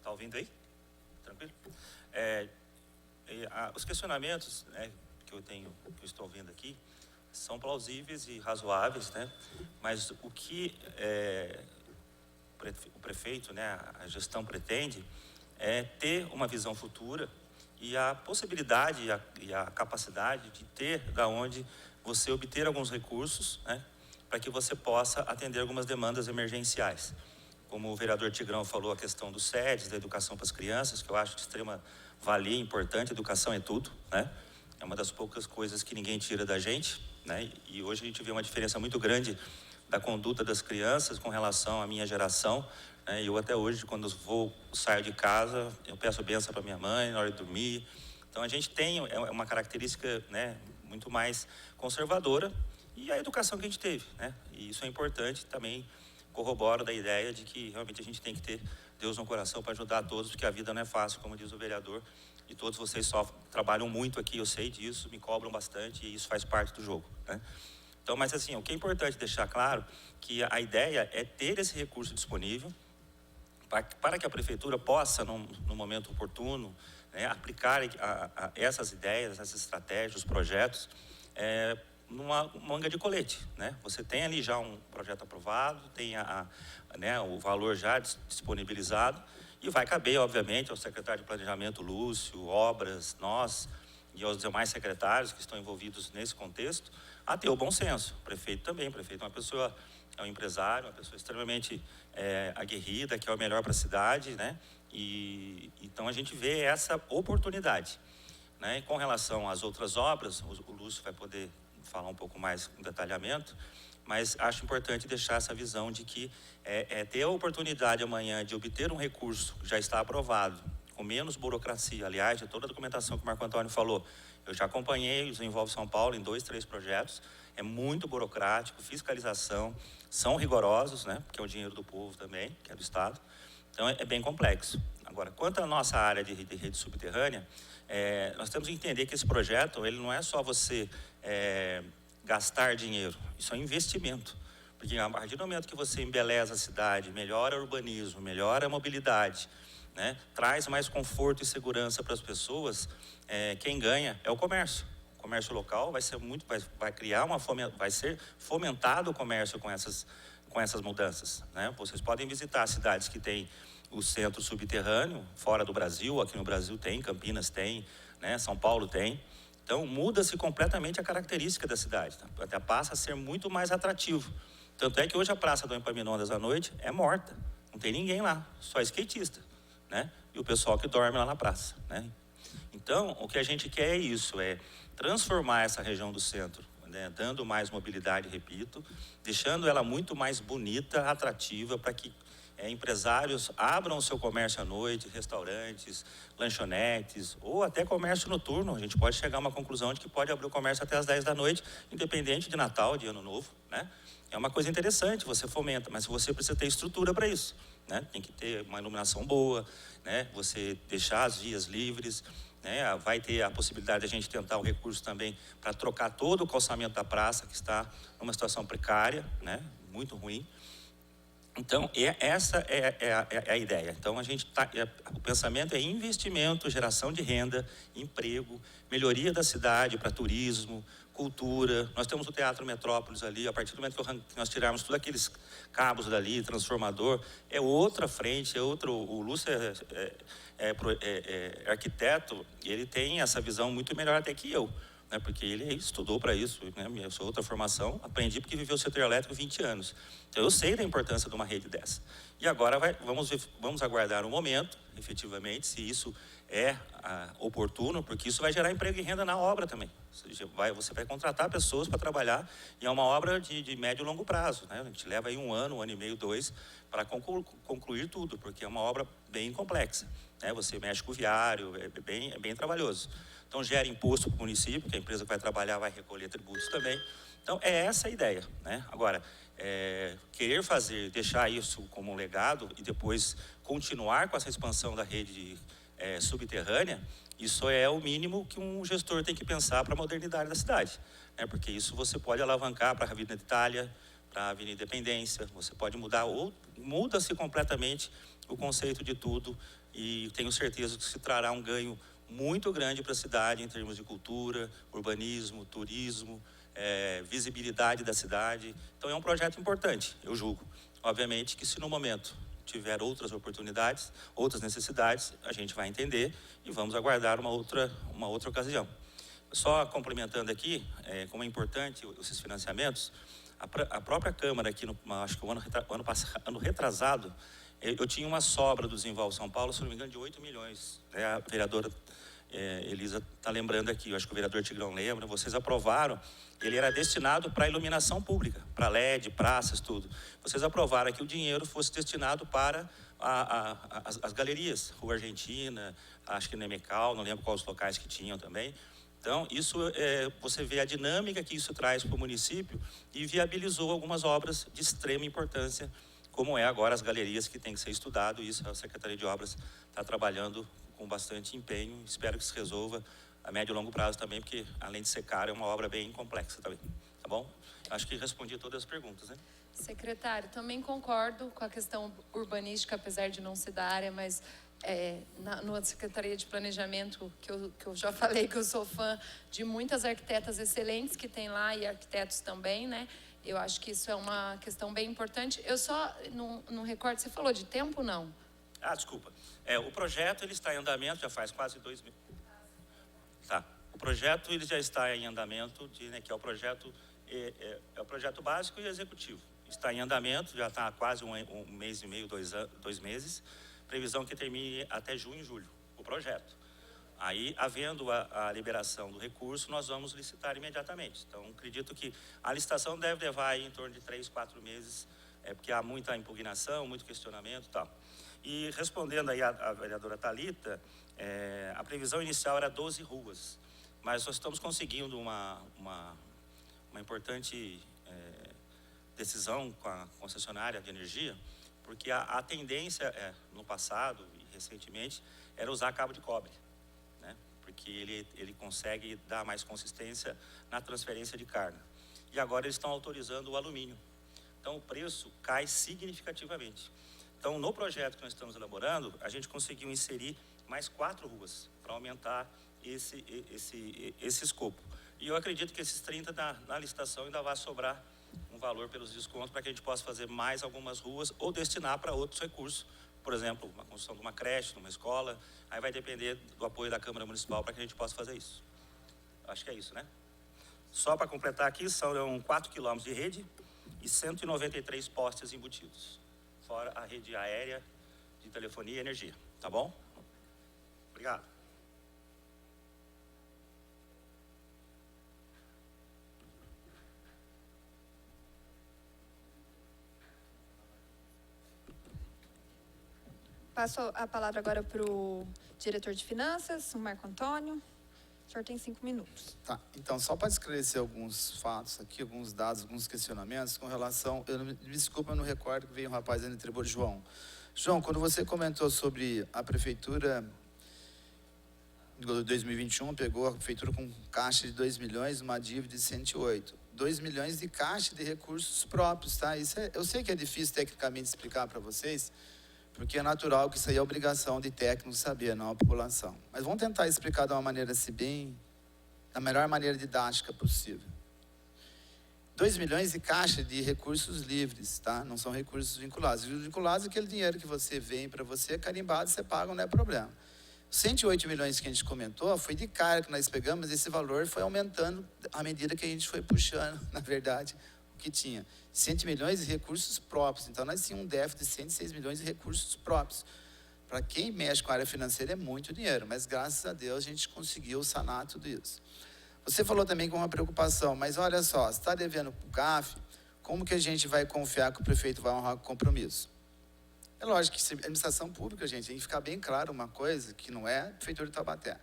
tá ouvindo aí? Tranquilo? Os questionamentos, né, que eu estou ouvindo aqui são plausíveis e razoáveis, né? Mas o que o prefeito, né, a gestão pretende é ter uma visão futura e a possibilidade e a capacidade de ter da onde você obter alguns recursos, né, para que você possa atender algumas demandas emergenciais. Como o vereador Tigrão falou, a questão dos SEDs, da educação para as crianças, que eu acho de extrema valia, importante. Educação é tudo, né? É uma das poucas coisas que ninguém tira da gente, né? E hoje a gente vê uma diferença muito grande da conduta das crianças com relação à minha geração, né? Eu até hoje, quando saio de casa, eu peço bênção para minha mãe na hora de dormir. Então a gente tem uma característica, né, muito mais conservadora, e a educação que a gente teve, né? E isso é importante também. Corroboro da ideia de que realmente a gente tem que ter Deus no coração para ajudar a todos, porque a vida não é fácil, como diz o vereador, e todos vocês trabalham muito aqui, eu sei disso, me cobram bastante, e isso faz parte do jogo, né? Então, mas assim, o que é importante deixar claro, que a ideia é ter esse recurso disponível, para que a prefeitura possa, no momento oportuno, né, aplicar essas ideias, essas estratégias, os projetos, numa manga de colete, né? Você tem ali já um projeto aprovado, tem né, o valor já disponibilizado, e vai caber, obviamente, ao secretário de Planejamento, Lúcio, Obras, nós e aos demais secretários que estão envolvidos nesse contexto, a ter o bom senso. O prefeito também, o prefeito é um empresário, uma pessoa extremamente aguerrida, que é o melhor para a cidade, né? E então a gente vê essa oportunidade, né? E com relação às outras obras, o Lúcio vai poder falar um pouco mais com detalhamento, mas acho importante deixar essa visão de que ter a oportunidade amanhã de obter um recurso que já está aprovado, com menos burocracia. Aliás, de toda a documentação que o Marco Antônio falou, eu já acompanhei os Envolve São Paulo em 2, 3 projetos, é muito burocrático, fiscalização, são rigorosos, né, porque é o dinheiro do povo também, que é do Estado, então é bem complexo. Agora, quanto à nossa área de rede subterrânea, nós temos que entender que esse projeto, ele não é só você gastar dinheiro, isso é um investimento. Porque a partir do momento que você embeleza a cidade, melhora o urbanismo, melhora a mobilidade, né, traz mais conforto e segurança para as pessoas, quem ganha é o comércio. O comércio local vai ser fomentado o comércio com essas mudanças, né? Vocês podem visitar cidades que têm o centro subterrâneo, fora do Brasil, aqui no Brasil tem, Campinas tem, né, São Paulo tem. Então, muda-se completamente a característica da cidade, tá? Até passa a ser muito mais atrativo. Tanto é que hoje a Praça do Epaminondas à noite é morta, não tem ninguém lá, só skatista, né? E o pessoal que dorme lá na praça, né? Então, o que a gente quer é isso, é transformar essa região do centro, né, dando mais mobilidade, repito, deixando ela muito mais bonita, atrativa, para que empresários abram o seu comércio à noite, restaurantes, lanchonetes, ou até comércio noturno. A gente pode chegar a uma conclusão de que pode abrir o comércio até às 10 da noite, independente de Natal, de Ano Novo, né? É uma coisa interessante, você fomenta, mas você precisa ter estrutura para isso, né? Tem que ter uma iluminação boa, né? Você deixar as vias livres, né? Vai ter a possibilidade de a gente tentar o recurso também para trocar todo o calçamento da praça, que está numa situação precária, né? Muito ruim. Então, essa é a ideia. Então, o pensamento é investimento, geração de renda, emprego, melhoria da cidade para turismo, cultura. Nós temos o Teatro Metrópolis ali, a partir do momento que nós tirarmos todos aqueles cabos dali, transformador, é outra frente, o Lúcio é arquiteto, e ele tem essa visão muito melhor até que eu, né? Porque ele estudou para isso, né? Eu sou outra formação, aprendi porque vivi o setor elétrico 20 anos. Então eu sei da importância de uma rede dessa. E agora vamos aguardar um momento, efetivamente, se isso é oportuno, porque isso vai gerar emprego e renda na obra também. Você vai contratar pessoas para trabalhar, e é uma obra de médio e longo prazo, né? A gente leva aí 1 ano, 1 ano e meio, 2, para concluir tudo, porque é uma obra bem complexa, né? Você mexe com o viário, é bem trabalhoso. Então gera imposto para o município, que a empresa que vai trabalhar vai recolher tributos também. Então é essa a ideia, né? Agora, querer deixar isso como um legado e depois continuar com essa expansão da rede subterrânea, isso é o mínimo que um gestor tem que pensar para a modernidade da cidade, né? Porque isso você pode alavancar para a Avenida Itália, para a Avenida Independência, você pode mudar, ou muda-se completamente o conceito de tudo, e tenho certeza que se trará um ganho muito grande para a cidade em termos de cultura, urbanismo, turismo, visibilidade da cidade. Então é um projeto importante, eu julgo. Obviamente que se no momento tiver outras oportunidades, outras necessidades, a gente vai entender e vamos aguardar uma outra ocasião. Só complementando aqui, como é importante esses financiamentos, a própria Câmara aqui, acho que o ano retrasado, eu tinha uma sobra do Desenvolve São Paulo, se não me engano, de 8 milhões. A vereadora Elisa está lembrando aqui, eu acho que o vereador Tigrão lembra, vocês aprovaram, ele era destinado para iluminação pública, para LED, praças, tudo. Vocês aprovaram que o dinheiro fosse destinado para as galerias, Rua Argentina, acho que Nemecal, não lembro quais os locais que tinham também. Então, isso você vê a dinâmica que isso traz para o município e viabilizou algumas obras de extrema importância, como é agora as galerias, que tem que ser estudado. Isso a Secretaria de Obras está trabalhando com bastante empenho. Espero que se resolva a médio e longo prazo também, porque além de ser caro, é uma obra bem complexa também. Tá bom? Acho que respondi todas as perguntas, né? Secretário, também concordo com a questão urbanística, apesar de não ser da área, mas na Secretaria de Planejamento, que eu já falei que eu sou fã de muitas arquitetas excelentes que tem lá e arquitetos também, né? Eu acho que isso é uma questão bem importante. Eu só não recordo, você falou de tempo, não? Desculpa. O projeto ele está em andamento, já faz quase 2 meses. Tá. O projeto ele já está em andamento, que é o projeto, o projeto básico e executivo. Está em andamento, já está há quase um mês e meio, 2 meses. Previsão que termine até junho e julho, o projeto. Aí, havendo a liberação do recurso, nós vamos licitar imediatamente. Então, acredito que a licitação deve levar aí em torno de 3, 4 meses, porque há muita impugnação, muito questionamento e tal. E respondendo aí a vereadora Thalita, a previsão inicial era 12 ruas, mas nós estamos conseguindo uma importante decisão com a concessionária de energia, porque a tendência no passado e recentemente era usar cabo de cobre, né? Porque ele consegue dar mais consistência na transferência de carga. E agora eles estão autorizando o alumínio. Então o preço cai significativamente. Então no projeto que nós estamos elaborando, a gente conseguiu inserir mais 4 ruas para aumentar esse escopo. E eu acredito que esses 30 na licitação ainda vai sobrar um valor pelos descontos para que a gente possa fazer mais algumas ruas ou destinar para outros recursos. Por exemplo, a construção de uma creche, de uma escola. Aí vai depender do apoio da Câmara Municipal para que a gente possa fazer isso. Acho que é isso, né? Só para completar aqui, são 4 quilômetros de rede e 193 postes embutidos. Fora a rede aérea de telefonia e energia. Tá bom? Obrigado. Passo a palavra agora para o diretor de finanças, o Marco Antônio. O senhor tem 5 minutos. Tá, então só para esclarecer alguns fatos aqui, alguns dados, alguns questionamentos com relação, me desculpa, eu não recordo que veio um rapaz ali no tribunal, João. João, quando você comentou sobre a prefeitura de 2021, pegou a prefeitura com caixa de 2 milhões, uma dívida de 108. 2 milhões de caixa de recursos próprios, tá? Isso eu sei que é difícil tecnicamente explicar para vocês, porque é natural que isso aí é obrigação de técnico saber, não a população. Mas vamos tentar explicar de uma maneira assim, da melhor maneira didática possível. 2 milhões de caixa de recursos livres, tá? Não são recursos vinculados. Os vinculados é aquele dinheiro que você vem para você, carimbado, você paga, não é problema. 108 milhões que a gente comentou foi de carga que nós pegamos, mas esse valor foi aumentando à medida que a gente foi puxando, na verdade, o que tinha. 100 milhões de recursos próprios. Então, nós tínhamos um déficit de 106 milhões de recursos próprios. Para quem mexe com a área financeira é muito dinheiro, mas graças a Deus a gente conseguiu sanar tudo isso. Você falou também com uma preocupação, mas olha só, você está devendo para o CAF, como que a gente vai confiar que o prefeito vai honrar o compromisso? É lógico que administração pública, gente, tem que ficar bem claro uma coisa, que não é prefeitura de Taubaté.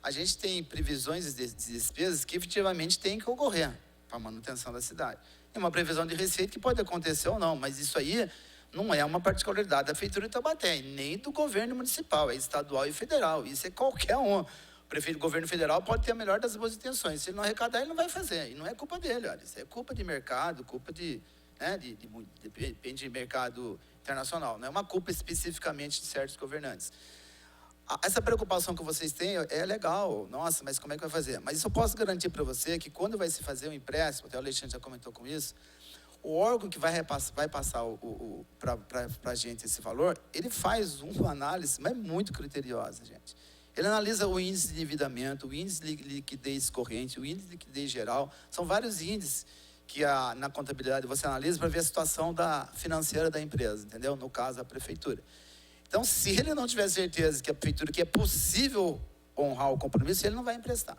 A gente tem previsões de despesas que efetivamente têm que ocorrer para a manutenção da cidade. É uma previsão de receita que pode acontecer ou não, mas isso aí não é uma particularidade da Prefeitura de Taubaté, nem do governo municipal, é estadual e federal. Isso é qualquer um. O prefeito do governo federal pode ter a melhor das boas intenções. Se ele não arrecadar, ele não vai fazer. E não é culpa dele, olha. Isso é culpa de mercado, culpa depende de mercado internacional. Não é uma culpa especificamente de certos governantes. Essa preocupação que vocês têm é legal. Nossa, mas como é que vai fazer? Mas isso eu posso garantir para você que quando vai se fazer um empréstimo, até o Alexandre já comentou com isso, o órgão que vai passar para a gente esse valor, ele faz uma análise, mas muito criteriosa, gente. Ele analisa o índice de endividamento, o índice de liquidez corrente, o índice de liquidez geral. São vários índices que na contabilidade você analisa para ver a situação financeira da empresa, entendeu? No caso, a prefeitura. Então, se ele não tiver certeza que a prefeitura, que é possível honrar o compromisso, ele não vai emprestar.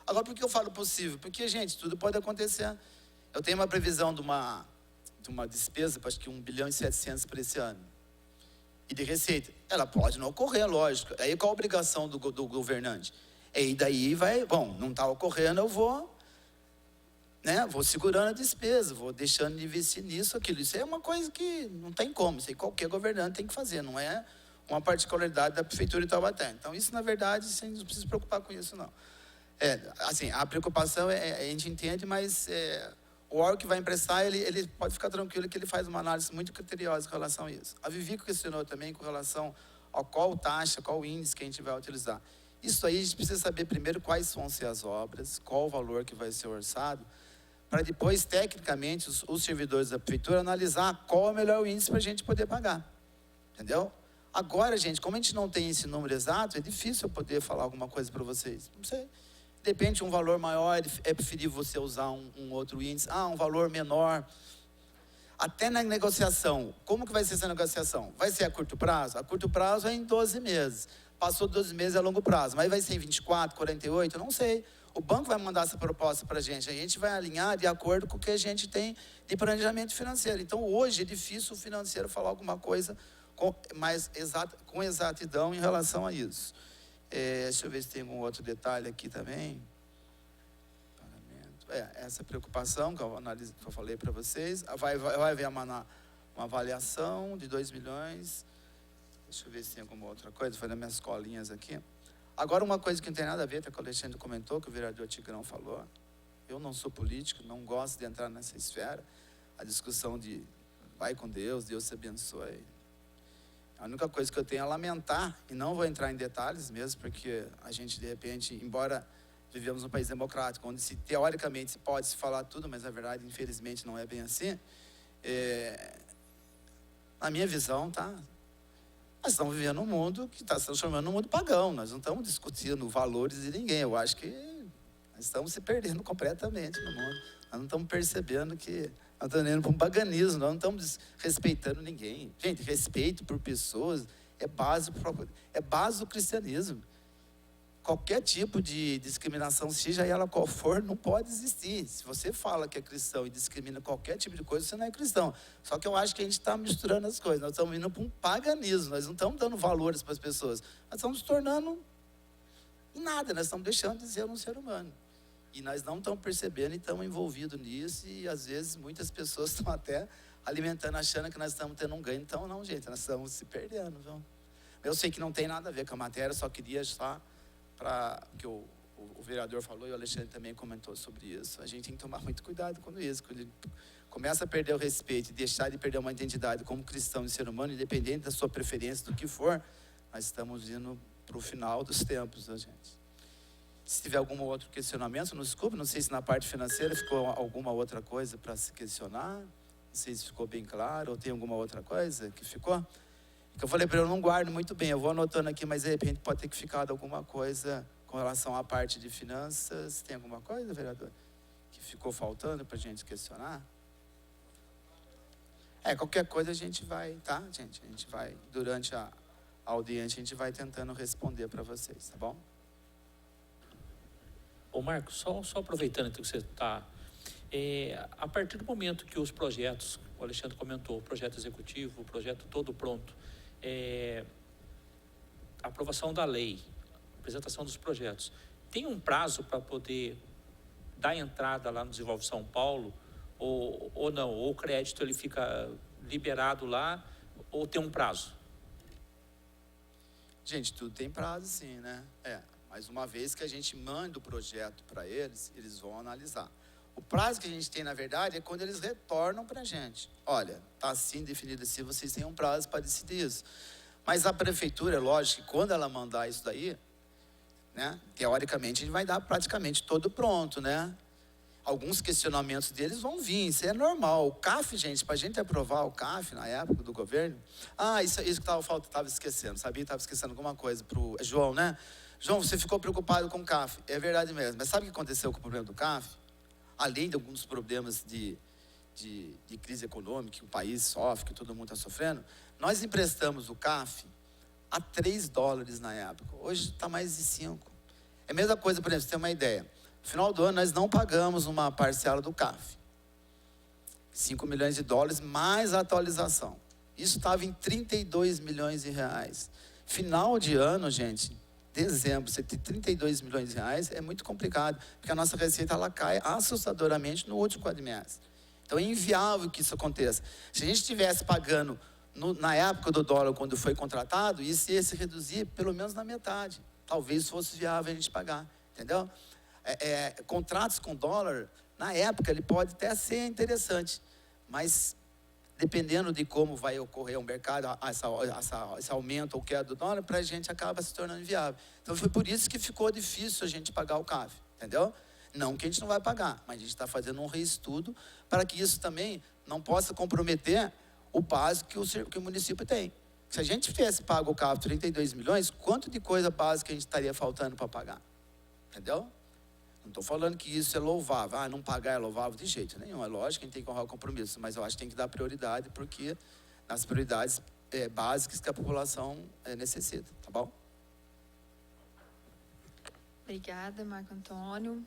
Agora, por que eu falo possível? Porque, gente, tudo pode acontecer. Eu tenho uma previsão de uma despesa, acho que 1 bilhão e 700 para esse ano. E de receita. Ela pode não ocorrer, lógico. Aí qual a obrigação do governante? E daí não está ocorrendo, eu vou segurando a despesa, vou deixando de investir nisso, aquilo. Isso é uma coisa que não tem como, isso aí qualquer governante tem que fazer, não é uma particularidade da Prefeitura de Taubaté. Então, isso, na verdade, você não precisa se preocupar com isso, não. A preocupação a gente entende, mas o órgão que vai emprestar, ele pode ficar tranquilo que ele faz uma análise muito criteriosa com relação a isso. A Vivi questionou também com relação a qual taxa, qual índice que a gente vai utilizar. Isso aí a gente precisa saber primeiro quais vão ser as obras, qual o valor que vai ser orçado, para depois, tecnicamente, os servidores da prefeitura analisar qual é o melhor índice para a gente poder pagar. Entendeu? Agora, gente, como a gente não tem esse número exato, é difícil eu poder falar alguma coisa para vocês. Não sei. De repente, um valor maior, é preferível você usar um outro índice. Um valor menor. Até na negociação. Como que vai ser essa negociação? Vai ser a curto prazo? A curto prazo é em 12 meses. Passou 12 meses, é a longo prazo. Mas vai ser em 24, 48? Eu não sei. O banco vai mandar essa proposta para a gente vai alinhar de acordo com o que a gente tem de planejamento financeiro. Então, hoje é difícil o financeiro falar alguma coisa com exatidão em relação a isso. Deixa eu ver se tem algum outro detalhe aqui também. Essa preocupação que eu falei para vocês. Vai haver uma avaliação de 2 milhões. Deixa eu ver se tem alguma outra coisa. Vou fazer minhas colinhas aqui. Agora, uma coisa que não tem nada a ver, que o Alexandre comentou, que o vereador Tigrão falou. Eu não sou político, não gosto de entrar nessa esfera. A discussão de vai com Deus, Deus te abençoe. A única coisa que eu tenho é lamentar, e não vou entrar em detalhes mesmo, porque a gente, de repente, embora vivemos num país democrático, onde teoricamente se pode se falar tudo, mas na verdade, infelizmente, não é bem assim. Na minha visão, nós estamos vivendo um mundo que está se transformando num mundo pagão. Nós não estamos discutindo valores de ninguém. Eu acho que nós estamos se perdendo completamente no mundo. Nós não estamos percebendo que nós estamos indo para um paganismo. Nós não estamos respeitando ninguém. Gente, respeito por pessoas é base do cristianismo. Qualquer tipo de discriminação, seja ela qual for, não pode existir. Se você fala que é cristão e discrimina qualquer tipo de coisa, você não é cristão. Só que eu acho que a gente está misturando as coisas. Nós estamos indo para um paganismo. Nós não estamos dando valores para as pessoas. Nós estamos nos tornando em nada. Nós estamos deixando de ser um ser humano. E nós não estamos percebendo e estamos envolvidos nisso. E, às vezes, muitas pessoas estão até alimentando, achando que nós estamos tendo um ganho. Então, não, gente. Nós estamos se perdendo. Viu? Eu sei que não tem nada a ver com a matéria. Só queria que o vereador falou e o Alexandre também comentou sobre isso. A gente tem que tomar muito cuidado com isso. Quando ele começa a perder o respeito e deixar de perder uma identidade como cristão e ser humano, independente da sua preferência, do que for, nós estamos indo para o final dos tempos, né, gente? Se tiver algum outro questionamento, nos desculpe, não sei se na parte financeira ficou alguma outra coisa para se questionar, não sei se ficou bem claro, ou tem alguma outra coisa que ficou. Que eu falei para ele, eu não guardo muito bem, eu vou anotando aqui, mas de repente pode ter que ficar alguma coisa com relação à parte de finanças. Tem alguma coisa, vereador, que ficou faltando para a gente questionar? Qualquer coisa a gente vai, tá, gente? A gente vai, durante a audiência, a gente vai tentando responder para vocês, tá bom? Ô Marcos, só aproveitando que você está... a partir do momento que os projetos, o Alexandre comentou, o projeto executivo, o projeto todo pronto, a aprovação da lei, a apresentação dos projetos, tem um prazo para poder dar entrada lá no Desenvolve São Paulo ou não? Ou o crédito ele fica liberado lá Ou tem um prazo? Gente, tudo tem prazo sim, né? Mas uma vez que a gente manda o projeto para eles, eles vão analisar. O prazo que a gente tem, na verdade, é quando eles retornam para a gente. Olha, está assim definido assim, vocês têm um prazo para decidir isso. Mas a prefeitura, é lógico que quando ela mandar isso daí, né, teoricamente, a gente vai dar praticamente todo pronto, né? Alguns questionamentos deles vão vir, isso é normal. O CAF, gente, para a gente aprovar o CAF na época do governo... isso que estava esquecendo, sabia? Estava esquecendo alguma coisa para o João, né? João, você ficou preocupado com o CAF. É verdade mesmo. Mas sabe o que aconteceu com o problema do CAF? Além de alguns problemas de crise econômica que o país sofre, que todo mundo está sofrendo, nós emprestamos o CAF a $3 na época. Hoje está mais de 5. É a mesma coisa, por exemplo, você tem uma ideia. No final do ano, nós não pagamos uma parcela do CAF. $5 milhões mais a atualização. Isso estava em R$32 milhões. Final de ano, gente, dezembro, você ter R$32 milhões é muito complicado, porque a nossa receita ela cai assustadoramente no último quadrimestre. Então é inviável que isso aconteça. Se a gente estivesse pagando na época do dólar, quando foi contratado, isso ia se reduzir pelo menos na metade. Talvez fosse viável a gente pagar, entendeu? Contratos com dólar, na época, ele pode até ser interessante, mas dependendo de como vai ocorrer o mercado, esse aumento ou queda do dólar, para a gente acaba se tornando inviável. Então foi por isso que ficou difícil a gente pagar o CAF, entendeu? Não que a gente não vai pagar, mas a gente está fazendo um reestudo para que isso também não possa comprometer o básico que o município tem. Se a gente tivesse pago o CAF 32 milhões, quanto de coisa básica a gente estaria faltando para pagar? Entendeu? Não estou falando que isso é louvável. Não pagar é louvável de jeito nenhum. É lógico que a gente tem que honrar o compromisso, mas eu acho que tem que dar prioridade, porque nas prioridades básicas que a população necessita, tá bom? Obrigada, Marco Antônio.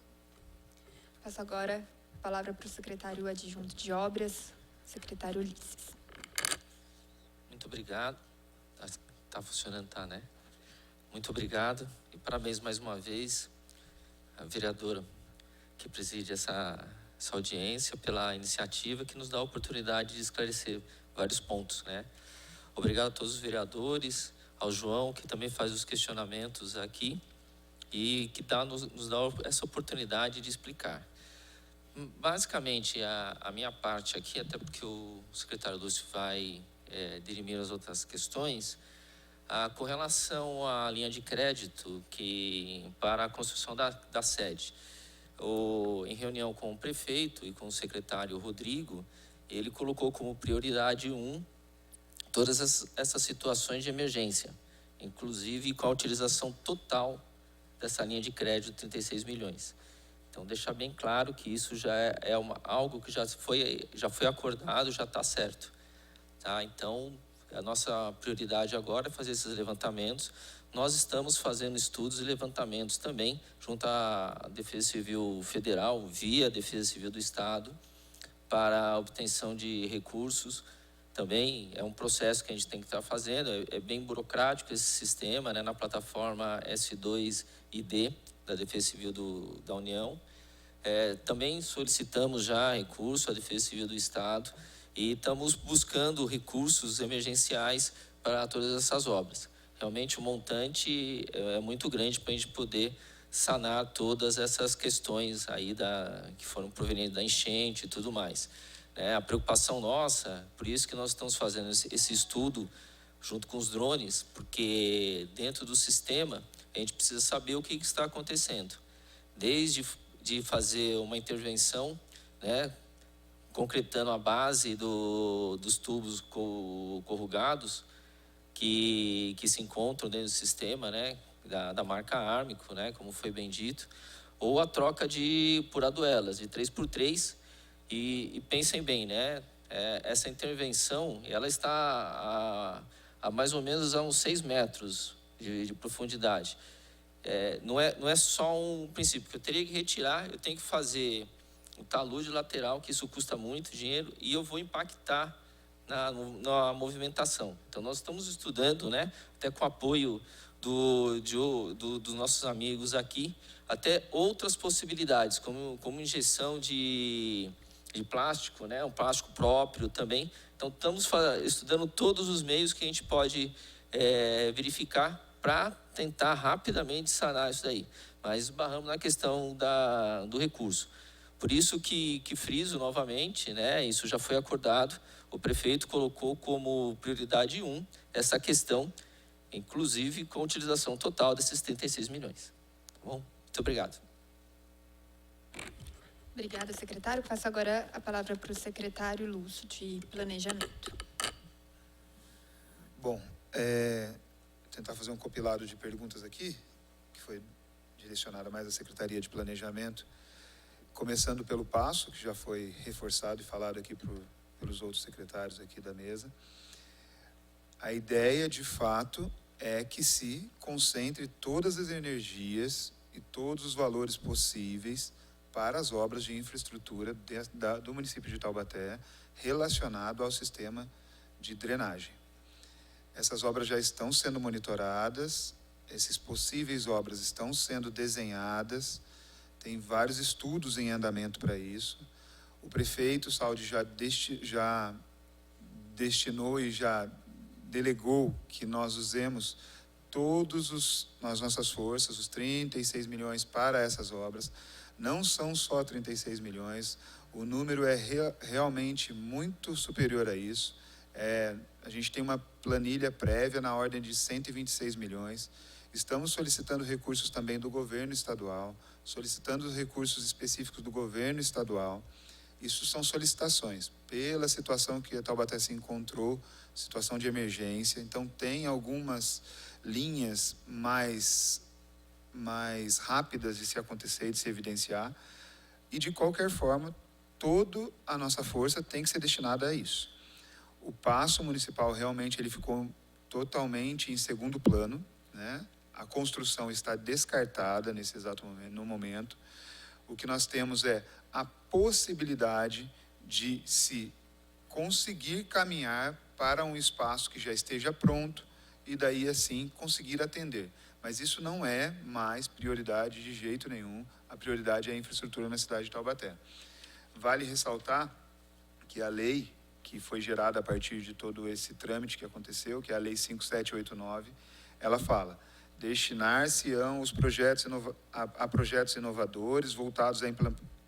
Passo agora a palavra para o secretário adjunto de obras, secretário Ulisses. Muito obrigado. Tá funcionando, tá, né? Muito obrigado e parabéns mais uma vez a vereadora que preside essa audiência pela iniciativa que nos dá a oportunidade de esclarecer vários pontos, né? Obrigado a todos os vereadores, ao João, que também faz os questionamentos aqui e que nos dá essa oportunidade de explicar. Basicamente, a minha parte aqui, até porque o secretário Lúcio vai dirimir as outras questões, com relação à linha de crédito para a construção da sede. Em reunião com o prefeito e com o secretário Rodrigo, ele colocou como prioridade 1 todas essas situações de emergência, inclusive com a utilização total dessa linha de crédito de 36 milhões. Então, deixar bem claro que isso já é algo que já foi acordado, já está certo. Tá? Então, a nossa prioridade agora é fazer esses levantamentos. Nós estamos fazendo estudos e levantamentos também, junto à Defesa Civil Federal, via Defesa Civil do Estado, para a obtenção de recursos. Também é um processo que a gente tem que estar fazendo, é bem burocrático esse sistema, né, na plataforma S2ID da Defesa Civil da União. Também solicitamos já recurso à Defesa Civil do Estado e estamos buscando recursos emergenciais para todas essas obras. Realmente o montante é muito grande para a gente poder sanar todas essas questões aí que foram provenientes da enchente e tudo mais. A preocupação nossa, por isso que nós estamos fazendo esse estudo junto com os drones, porque dentro do sistema a gente precisa saber o que está acontecendo. Desde de fazer uma intervenção, né, concretando a base dos tubos corrugados que se encontram dentro do sistema, né, da marca Armico, né, como foi bem dito, ou a troca por aduelas, de 3x3, e pensem bem, né, essa intervenção, ela está a mais ou menos a uns 6 metros de profundidade. Não é só um princípio, que eu teria que retirar, eu tenho que fazer o talude lateral, que isso custa muito dinheiro, e eu vou impactar na movimentação. Então, nós estamos estudando, né, até com o apoio dos nossos amigos aqui, até outras possibilidades, como injeção de de plástico, né? Um plástico próprio também. Então, estamos estudando todos os meios que a gente pode verificar para tentar rapidamente sanar isso daí. Mas esbarramos na questão do recurso. Por isso que friso novamente, né? Isso já foi acordado. O prefeito colocou como prioridade 1 essa questão, inclusive com a utilização total desses 36 milhões. Tá bom? Muito obrigado. Obrigada, secretário. Passo agora a palavra para o secretário Lúcio, de Planejamento. Bom, tentar fazer um compilado de perguntas aqui, que foi direcionada mais à Secretaria de Planejamento, começando pelo passo, que já foi reforçado e falado aqui pelos outros secretários aqui da mesa. A ideia, de fato, é que se concentre todas as energias e todos os valores possíveis para as obras de infraestrutura do município de Taubaté relacionado ao sistema de drenagem. Essas obras já estão sendo monitoradas, essas possíveis obras estão sendo desenhadas, tem vários estudos em andamento para isso. O prefeito Saldi já destinou e já delegou que nós usemos as nossas forças, os 36 milhões para essas obras. Não são só 36 milhões, o número é realmente muito superior a isso. A gente tem uma planilha prévia na ordem de 126 milhões. Estamos solicitando recursos também do governo estadual, solicitando recursos específicos do governo estadual. Isso são solicitações, pela situação que a Taubaté se encontrou, situação de emergência. Então, tem algumas linhas mais rápidas de se acontecer, de se evidenciar. E, de qualquer forma, toda a nossa força tem que ser destinada a isso. O passo municipal realmente ele ficou totalmente em segundo plano, né? A construção está descartada nesse exato momento. O que nós temos é a possibilidade de se conseguir caminhar para um espaço que já esteja pronto e daí assim conseguir atender. Mas isso não é mais prioridade de jeito nenhum. A prioridade é a infraestrutura na cidade de Taubaté. Vale ressaltar que a lei que foi gerada a partir de todo esse trâmite que aconteceu, que é a Lei 5789, ela fala: destinar-se-ão os projetos a projetos inovadores voltados à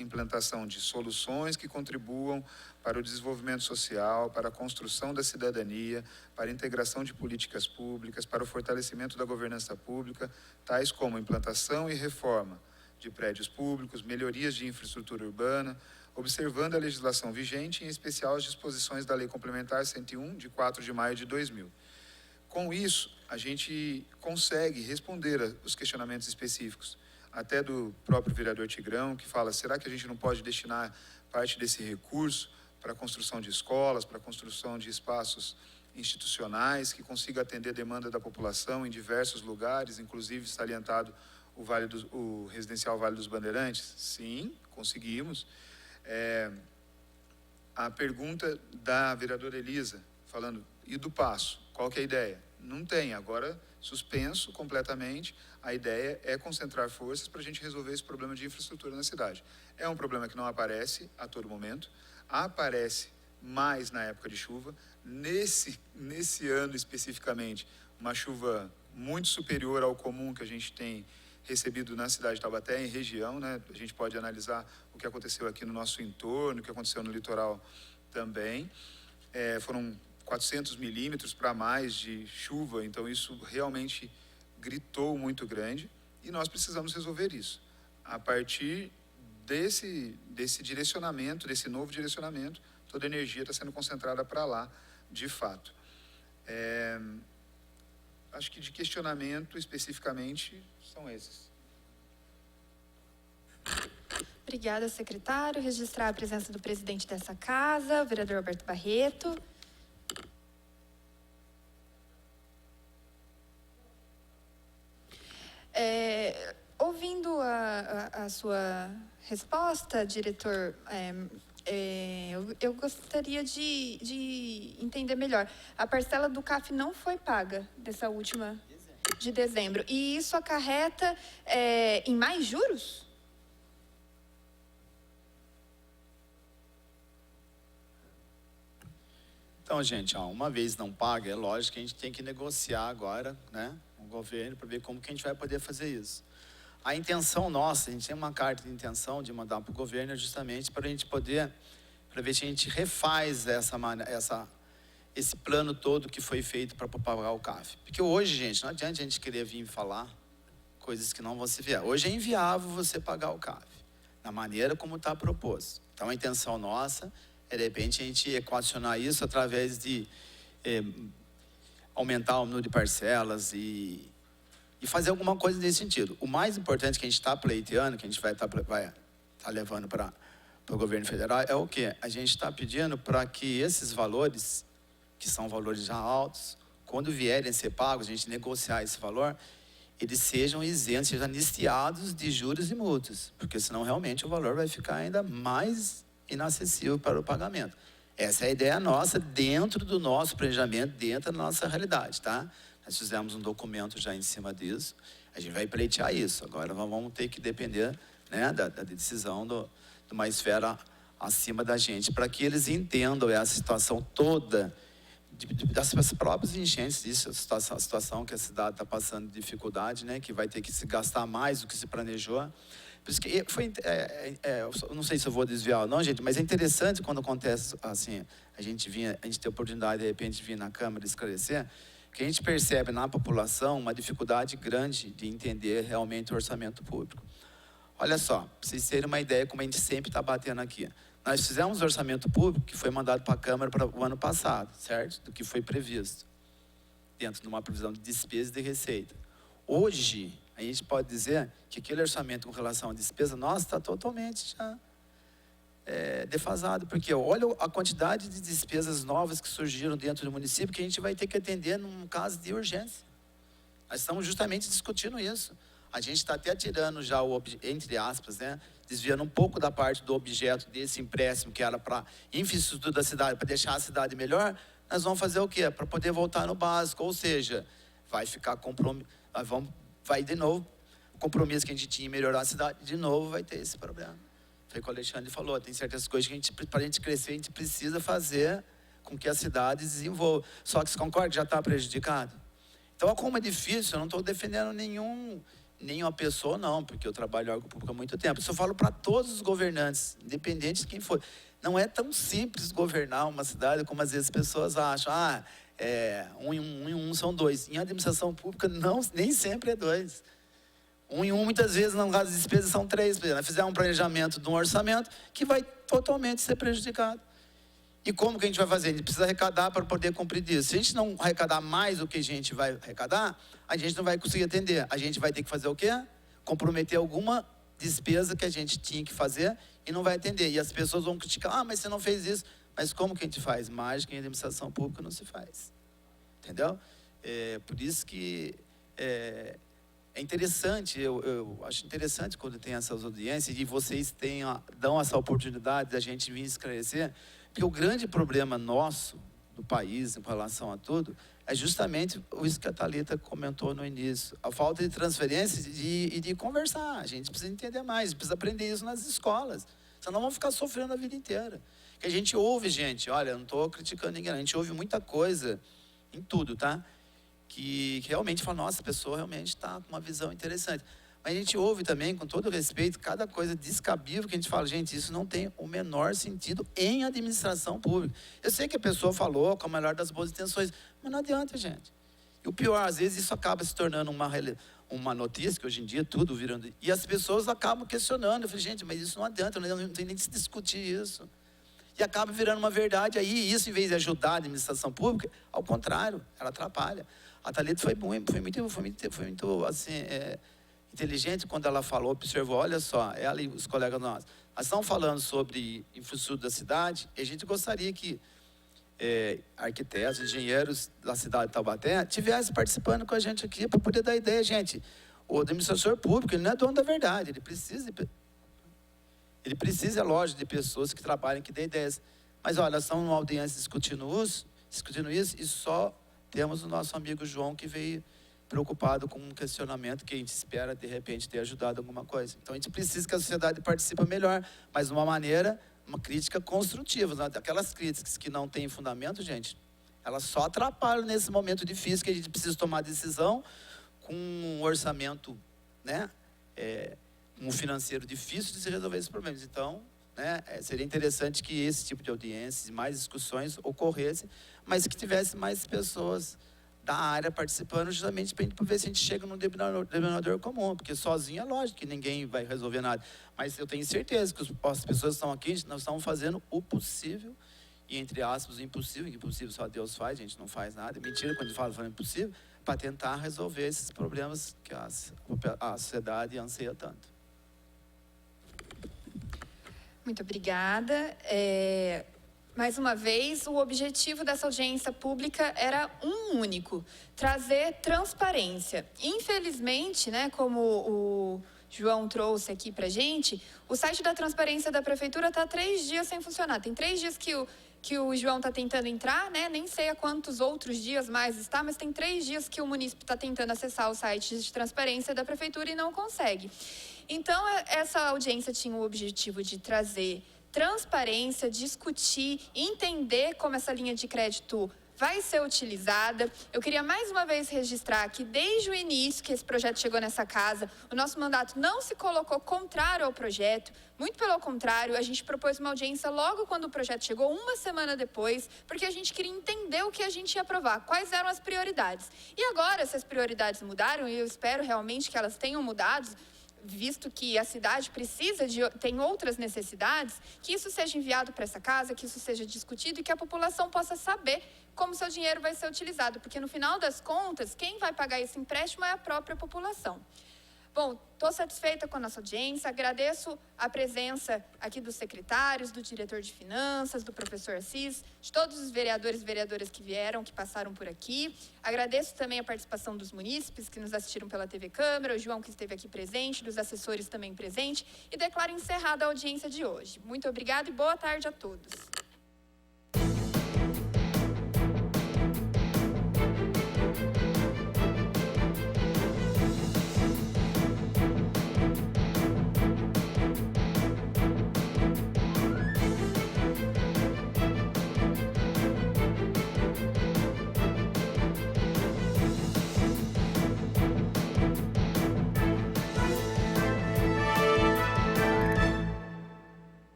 implantação de soluções que contribuam para o desenvolvimento social, para a construção da cidadania, para a integração de políticas públicas, para o fortalecimento da governança pública, tais como implantação e reforma de prédios públicos, melhorias de infraestrutura urbana, observando a legislação vigente, em especial as disposições da Lei Complementar 101, de 4 de maio de 2000. Com isso, a gente consegue responder os questionamentos específicos, até do próprio vereador Tigrão, que fala: será que a gente não pode destinar parte desse recurso para a construção de escolas, para a construção de espaços institucionais que consiga atender a demanda da população em diversos lugares, inclusive salientado o residencial Vale dos Bandeirantes? Sim, conseguimos. A pergunta da vereadora Elisa, falando: e do passo? Qual que é a ideia? Não tem, agora suspenso completamente. A ideia é concentrar forças para a gente resolver esse problema de infraestrutura na cidade. É um problema que não aparece a todo momento, aparece mais na época de chuva. Nesse ano especificamente, uma chuva muito superior ao comum que a gente tem recebido na cidade de Taubaté, em região, né? A gente pode analisar o que aconteceu aqui no nosso entorno, o que aconteceu no litoral também. Foram 400 milímetros para mais de chuva, então isso realmente gritou muito grande e nós precisamos resolver isso. A partir desse direcionamento, desse novo direcionamento, toda a energia está sendo concentrada para lá, de fato. Acho que de questionamento especificamente são esses. Obrigada, secretário. Registrar a presença do presidente dessa casa, o vereador Alberto Barreto. Ouvindo a sua resposta, diretor, eu gostaria de entender melhor. A parcela do CAF não foi paga dessa última de dezembro. E isso acarreta em mais juros? Então, gente, uma vez não paga, é lógico que a gente tem que negociar agora, né, com o governo, para ver como que a gente vai poder fazer isso. A intenção nossa, a gente tem uma carta de intenção de mandar para o governo justamente para a gente poder, para ver se a gente refaz esse plano todo que foi feito para pagar o CAF. Porque hoje, gente, não adianta a gente querer vir falar coisas que não vão se vier. Hoje é inviável você pagar o CAF, da maneira como está proposto. Então, a intenção nossa é, de repente, a gente equacionar isso através de aumentar o número de parcelas e fazer alguma coisa nesse sentido. O mais importante que a gente está pleiteando, que a gente vai estar levando para o governo federal, é o quê? A gente está pedindo para que esses valores, que são valores já altos, quando vierem a ser pagos, a gente negociar esse valor, eles sejam isentos, sejam anistiados de juros e multas, porque senão realmente o valor vai ficar ainda mais inacessível para o pagamento. Essa é a ideia nossa, dentro do nosso planejamento, dentro da nossa realidade, tá? Nós fizemos um documento já em cima disso, a gente vai pleitear isso. Agora vamos ter que depender, né, da decisão de uma esfera acima da gente, para que eles entendam essa situação toda, das próprias enchentes, isso, a situação que a cidade está passando de dificuldade, né, que vai ter que se gastar mais do que se planejou. Por isso que foi, eu não sei se eu vou desviar ou não, gente, mas é interessante quando acontece assim, a gente tem a oportunidade, de repente, de vir na Câmara esclarecer, que a gente percebe na população uma dificuldade grande de entender realmente o orçamento público. Olha só, para vocês terem uma ideia, como a gente sempre está batendo aqui. Nós fizemos o orçamento público que foi mandado para a Câmara para o ano passado, certo? Do que foi previsto, dentro de uma previsão de despesa e de receita. Hoje, a gente pode dizer que aquele orçamento com relação à despesa, nossa, está totalmente já defasado, porque olha a quantidade de despesas novas que surgiram dentro do município que a gente vai ter que atender num caso de urgência. Nós estamos justamente discutindo isso. A gente está até tirando já entre aspas, né, desviando um pouco da parte do objeto desse empréstimo que era para infraestrutura da cidade, para deixar a cidade melhor. Nós vamos fazer o quê? Para poder voltar no básico, ou seja, vai ficar vai de novo, o compromisso que a gente tinha em melhorar a cidade, de novo vai ter esse problema. Foi o que o Alexandre falou, tem certas coisas que para a gente crescer, a gente precisa fazer com que a cidade desenvolva. Só que você concorda que já está prejudicado? Então, como é difícil, eu não estou defendendo nenhuma pessoa, não, porque eu trabalho em órgão público há muito tempo. Isso eu falo para todos os governantes, independente de quem for. Não é tão simples governar uma cidade como às vezes as pessoas acham. Um e um são dois. Em administração pública, nem sempre é dois. Um e um, muitas vezes, no caso de despesas, são três. Nós fizemos um planejamento de um orçamento que vai totalmente ser prejudicado. E como que a gente vai fazer? A gente precisa arrecadar para poder cumprir isso. Se a gente não arrecadar mais do que a gente vai arrecadar, a gente não vai conseguir atender. A gente vai ter que fazer o quê? Comprometer alguma despesa que a gente tinha que fazer e não vai atender. E as pessoas vão criticar, mas você não fez isso. Mas como que a gente faz? Mágica em administração pública não se faz. Entendeu? Por isso que é interessante, eu acho interessante quando tem essas audiências e vocês dão essa oportunidade da gente vir esclarecer, porque o grande problema nosso, do país, em relação a tudo, é justamente isso que a Thalita comentou no início, a falta de transferência e de conversar. A gente precisa entender mais, precisa aprender isso nas escolas, senão vamos ficar sofrendo a vida inteira. Que a gente ouve, gente, olha, eu não estou criticando ninguém, a gente ouve muita coisa em tudo, tá? Que realmente fala, nossa, a pessoa realmente está com uma visão interessante. Mas a gente ouve também, com todo respeito, cada coisa descabível que a gente fala, gente, isso não tem o menor sentido em administração pública. Eu sei que a pessoa falou com a melhor das boas intenções, mas não adianta, gente. E o pior, às vezes, isso acaba se tornando uma notícia, que hoje em dia tudo virando... E as pessoas acabam questionando. Eu falei, gente, mas isso não adianta, não tem nem que se discutir isso. E acaba virando uma verdade. Aí, isso, em vez de ajudar a administração pública, ao contrário, ela atrapalha. A Thalita foi muito assim, inteligente quando ela falou, observou, olha só, ela e os colegas nossos, nós estamos falando sobre infraestrutura da cidade, e a gente gostaria que arquitetos, engenheiros da cidade de Taubaté estivessem participando com a gente aqui para poder dar ideia, gente. O administrador público, ele não é dono da verdade, ele precisa, é lógico, de pessoas que trabalhem, que dêem ideias. Mas olha, nós estamos numa audiência discutindo isso, e só temos o nosso amigo João, que veio preocupado com um questionamento que a gente espera, de repente, ter ajudado alguma coisa. Então, a gente precisa que a sociedade participe melhor, mas de uma maneira uma crítica construtiva. Né? Aquelas críticas que não têm fundamento, gente, elas só atrapalham nesse momento difícil que a gente precisa tomar decisão com um orçamento, né, um financeiro difícil de se resolver esses problemas. Então, né, seria interessante que esse tipo de audiências e mais discussões ocorressem, mas que tivesse mais pessoas da área participando, justamente para ver se a gente chega num denominador comum, porque sozinho é lógico que ninguém vai resolver nada. Mas eu tenho certeza que as pessoas que estão aqui, nós estamos fazendo o possível, e entre aspas, o impossível, que impossível só Deus faz, a gente não faz nada, é mentira quando fala impossível, para tentar resolver esses problemas que a sociedade anseia tanto. Muito obrigada. Mais uma vez, o objetivo dessa audiência pública era um único: trazer transparência. Infelizmente, né, como o João trouxe aqui para a gente, o site da transparência da Prefeitura está 3 dias sem funcionar. Tem 3 dias que o João está tentando entrar, né? Nem sei há quantos outros dias mais está, mas tem 3 dias que o munícipe está tentando acessar o site de transparência da Prefeitura e não consegue. Então, essa audiência tinha o objetivo de trazer transparência, discutir, entender como essa linha de crédito vai ser utilizada. Eu queria mais uma vez registrar que desde o início que esse projeto chegou nessa casa, o nosso mandato não se colocou contrário ao projeto, muito pelo contrário, a gente propôs uma audiência logo quando o projeto chegou, 1 semana depois, porque a gente queria entender o que a gente ia aprovar, quais eram as prioridades. E agora, se as prioridades mudaram, e eu espero realmente que elas tenham mudado, visto que a cidade tem outras necessidades, que isso seja enviado para essa casa, que isso seja discutido e que a população possa saber como seu dinheiro vai ser utilizado, porque no final das contas, quem vai pagar esse empréstimo é a própria população. Bom, estou satisfeita com a nossa audiência, agradeço a presença aqui dos secretários, do diretor de finanças, do professor Assis, de todos os vereadores e vereadoras que vieram, que passaram por aqui. Agradeço também a participação dos munícipes que nos assistiram pela TV Câmara, o João que esteve aqui presente, dos assessores também presentes, e declaro encerrada a audiência de hoje. Muito obrigada e boa tarde a todos.